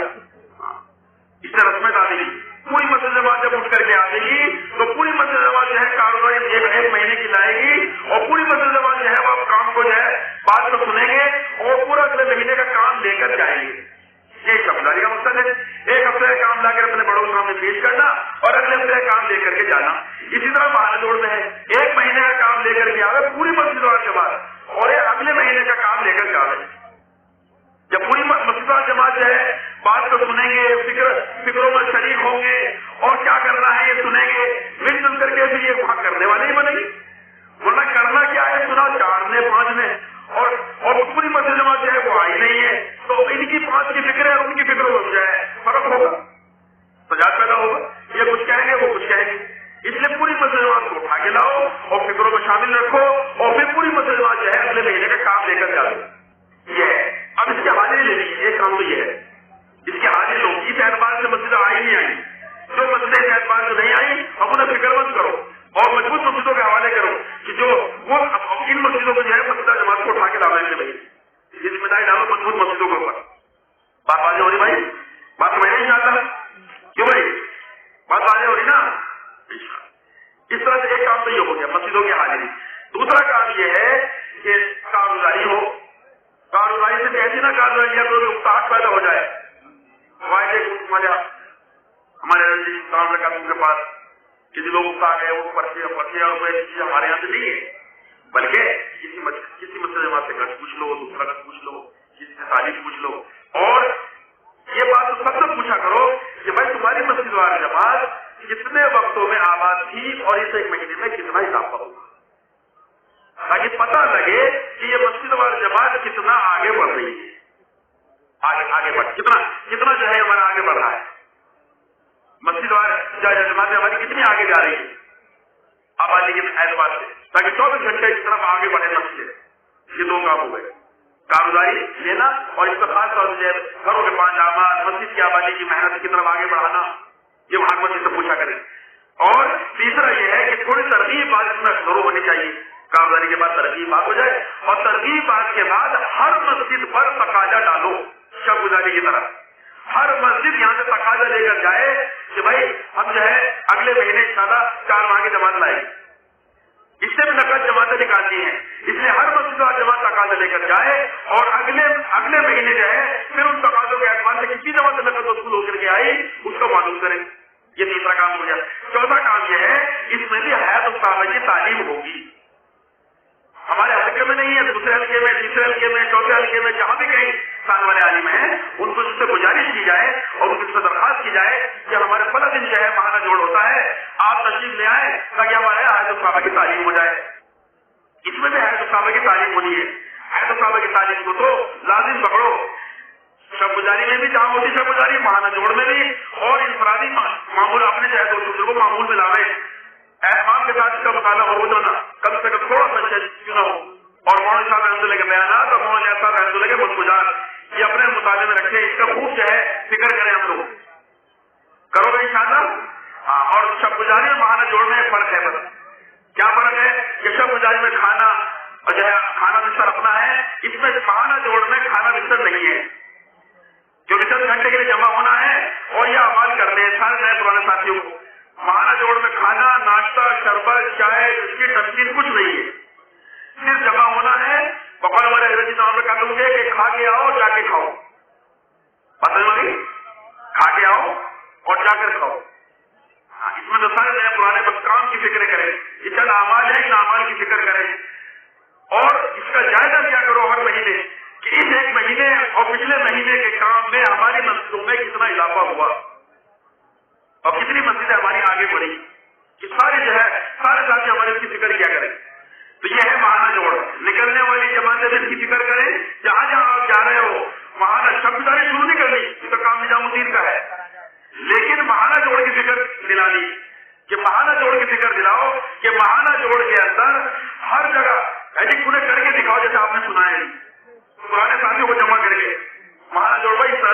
اس سے رسمیں آ گئی. پوری مسجد جماعت جب اٹھ کر کے آئے گی تو پوری مسجد جماعت جو ہے کاروبار ایک مہینے کی لائے گی، اور پوری مسجد جماعت جو ہے وہ کام کو جو ہے بات کو سنیں گے اور پورا اگلے مہینے کا کام لے کر جائیں گے. یہ سمجھداری کا مقصد ہے. ایک ہفتے کا کام لا کر اپنے بڑوں کے سامنے پیش کرنا اور اگلے ہفتے کا کام لے کر کے جانا. اسی طرح مہانہ جوڑ میں ہے 1 مہینے کا کام لے کر کے آئے پوری مسجد وار جماعت اور اگلے مہینے کا کام لے کر جاوے. جب پوری مسجد وار جماعت جو ہے بات کو سنیں گے، فکروں میں شریک ہوں گے اور کیا کرنا ہے یہ سنیں گے، مل جل کر کے بھی یہ وہاں کرنے والے ہی بنے گے. ورنہ کرنا کیا ہے، سنا 4 نے 5 نے اور پوری مسجد جماعت جو ہے وہ آئی نہیں ہے، تو ان کی 5 کی فکر ہے اور ان کی فکروں میں جو ہے فرق ہوگا، تضاد پیدا ہوگا. یہ کچھ کہیں گے وہ کچھ کہیں گے. اس لیے پوری مسجد جماعت کو اٹھا کے لاؤ اور فکروں میں شامل رکھو اور پھر پوری مسجد جماعت جو ہے اگلے مہینے کا کام لے کر جاؤ. یہ ہے. اب اس کی حاضری لینی ہے. ایک کام تو یہ ہے اس کی حاضری لو. اس اعتبار سے مسجد آئی نہیں آئی، جو مسجد اس اعتبار سے نہیں آئی اب انہیں فکر مند کرو اور مضبوط مسجدوں کے حوالے کرو کہ جو وہ ان مسجدوں کو جو ہے مسجد جماعت کو اٹھا کے لانا ہے. بھائی یہ ذمہ داری ڈالو مضبوط مسجدوں کے اوپر. بات واضح ہو رہی بھائی؟ بات سمجھ نہیں آتا کیوں بھائی؟ بات واضح ہو رہی نا. اس طرح سے ایک کام تو یہ ہو گیا مسجدوں کی حاضری. دوسرا کام یہ ہے کہ کارگزاری ہو. کارگزاری سے ایسی نہ کارگزاری تو اکتاہٹ پیدا ہو جائے. ہمارے کام لگا کے پاس کسی لوگ اکتا گئے وہ پرچے روپئے ہمارے یہاں سے نہیں ہے، بلکہ کسی مسجد جماعت سے گھر پوچھ لو، دوسرا گھر پوچھ لو، کسی سے تعلیم پوچھ لو. اور یہ بات تو سب سے پوچھا کرو کہ بھائی تمہاری مسجد والی جماعت کتنے وقتوں میں آباد تھی اور اس 1 مہینے میں کتنا اضافہ ہوگا، تاکہ پتہ لگے کہ یہ مسجد والی جماعت کتنا آگے بڑھ رہی ہے. آگے بڑھ کتنا جو ہے ہمارا آگے بڑھ رہا ہے. مسجد والی جماعت ہماری کتنی آگے جا رہی ہے آبادی کے اعتبار سے، تاکہ 24 گھنٹے کی طرف آگے بڑھے مسجد. یہ 2 کام ہو گئے، کارگزاری لینا اور اس پر خاص طور سے گھروں کے 5 اعمال مسجد کی آبادی کی محنت کی طرف آگے بڑھانا. یہ وہاں مسجد سے پوچھا کریں. اور تیسرا یہ ہے کہ تھوڑی ترغیب بات اس میں ضرور ہونی چاہیے. کارگزاری کے بعد ترغیب بات ہو جائے اور ترغیب بات کے بعد ہر مسجد پر تقاضا ڈالو شب گزاری کی طرح. ہر مسجد یہاں سے تقاضا لے کر جائے کہ بھائی ہم جو ہے اگلے مہینے انشاءاللہ 4 ماہ کی جماعت لائیں. اس سے بھی نقد جماعتیں نکالتی ہیں، اس لیے ہر مسجد اور جماعت تقاضا لے کر جائے اور اگلے مہینے جو ہے پھر ان تقاضوں کے اعتبار سے کسی جماعت نقد وصول ہو کر کے آئی اس کو معلوم کریں. یہ تیسرا کام ہو گیا. چوتھا کام یہ ہے اس میں بھی حیات الصحابہ کی تعلیم ہوگی. ہمارے حلقے میں نہیں ہے، دوسرے حلقے میں، تیسرے حلقے میں، چوتھے حلقے میں، جہاں بھی کہیں سال والے عالم ہیں ان کو اس سے گزارش کی جائے اور ان سے درخواست کی جائے کہ ہمارے فلاں دن جو ہے مہانہ جوڑ ہوتا ہے، آپ تشریف لے آئے تاکہ ہمارے حیات الصحابہ کی تعلیم ہو جائے. اس میں بھی حیات الصحابہ کی تعلیم ہونی ہے. حیات الصحابہ کی تعلیم کو تو لازم پکڑو. شب گزاری میں بھی جہاں ہوتی شب گزاری، مہانہ جوڑ میں بھی، اور انفرادی معمول اپنے جو ہے دوسرے کو معمول میں لاوے. اہتمام کے ساتھ اس کا مطالعہ ہو جانا کم سے کم تھوڑا سا کیوں نہ ہو. اور مولانا صاحب رحمۃ اللہ کے بیانات اور مولانا صاحب رحمۃ اللہ کے مذکورات یہ اپنے مطالعے میں رکھیں. اس کا خوب جو ہے فکر کریں. ہم لوگ کرو گے انشاءاللہ. ہاں. اور شب گزاری اور مہانہ جوڑ میں فرق ہے. بس کیا فرق ہے کہ شب گزاری میں کھانا جو ہے کھانا بستر اپنا ہے، اس میں مہانہ جوڑ میں کھانا بستر نہیں ہے. جو 10 گھنٹے کے لیے جمع ہونا ہے اور یہ اعمال کرنے ہیں سارے نئے پرانے ساتھیوں کو. مہانہ جوڑ میں کھانا، ناشتہ، شربت، چائے، بسکٹ، نمکین کچھ نہیں ہے. صرف جمع ہونا ہے. بقول والے حضرت صاحب نے کہا تم کہ کھا کے آؤ جا کے کھاؤ. پتہ نہیں کھا کے آؤ اور جا کر کھاؤ. اس میں تو سارے نئے پرانے بس کام کی فکر کریں. یہ چند اعمال ہے، ان اعمال کی فکر کریں اور اس کا جائزہ لیا کرو ہر مہینے کہ اس 1 مہینے اور پچھلے مہینے کے کام میں ہماری مسجدوں میں کتنا اضافہ ہوا اور کتنی مسجدیں ہماری آگے بڑھی. کہ سارے جو ہے سارے ساتھی ہمارے اس کی فکر کیا کریں. تو یہ ہے مہانہ جوڑ. نکلنے والی جماعتیں بھی اس کی فکر کریں. جہاں جہاں آپ جا رہے ہو مہانہ شب گزاری شروع نہیں کرنی، یہ تو کام نظام الدین کا ہے، لیکن مہانہ جوڑ کی فکر دلانی کہ مہانہ جوڑ کی فکر دلاؤ کہ مہانہ جوڑ کے اندر ہر جگہ ایڈک پورے کر کے دکھاؤ جیسے آپ نے سنا ہے. پرانے ساتھیوں کو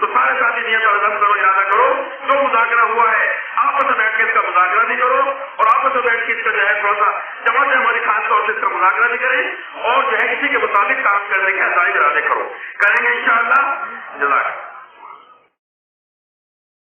تو سارے ساتھی نیت اور عزم کرو, ارادہ کرو, جو مذاکرہ ہوا ہے آپس میں بیٹھ کے اس کا مذاکرہ بھی کرو اور آپس میں بیٹھ کے اس کا جو ہے تھوڑا سا جماعت ہماری خاص طور سے اس کا مذاکرہ بھی کریں اور جو ہے اسی کے مطابق کام کرنے کے عزائم ارادے کریں گے انشاءاللہ. جزاک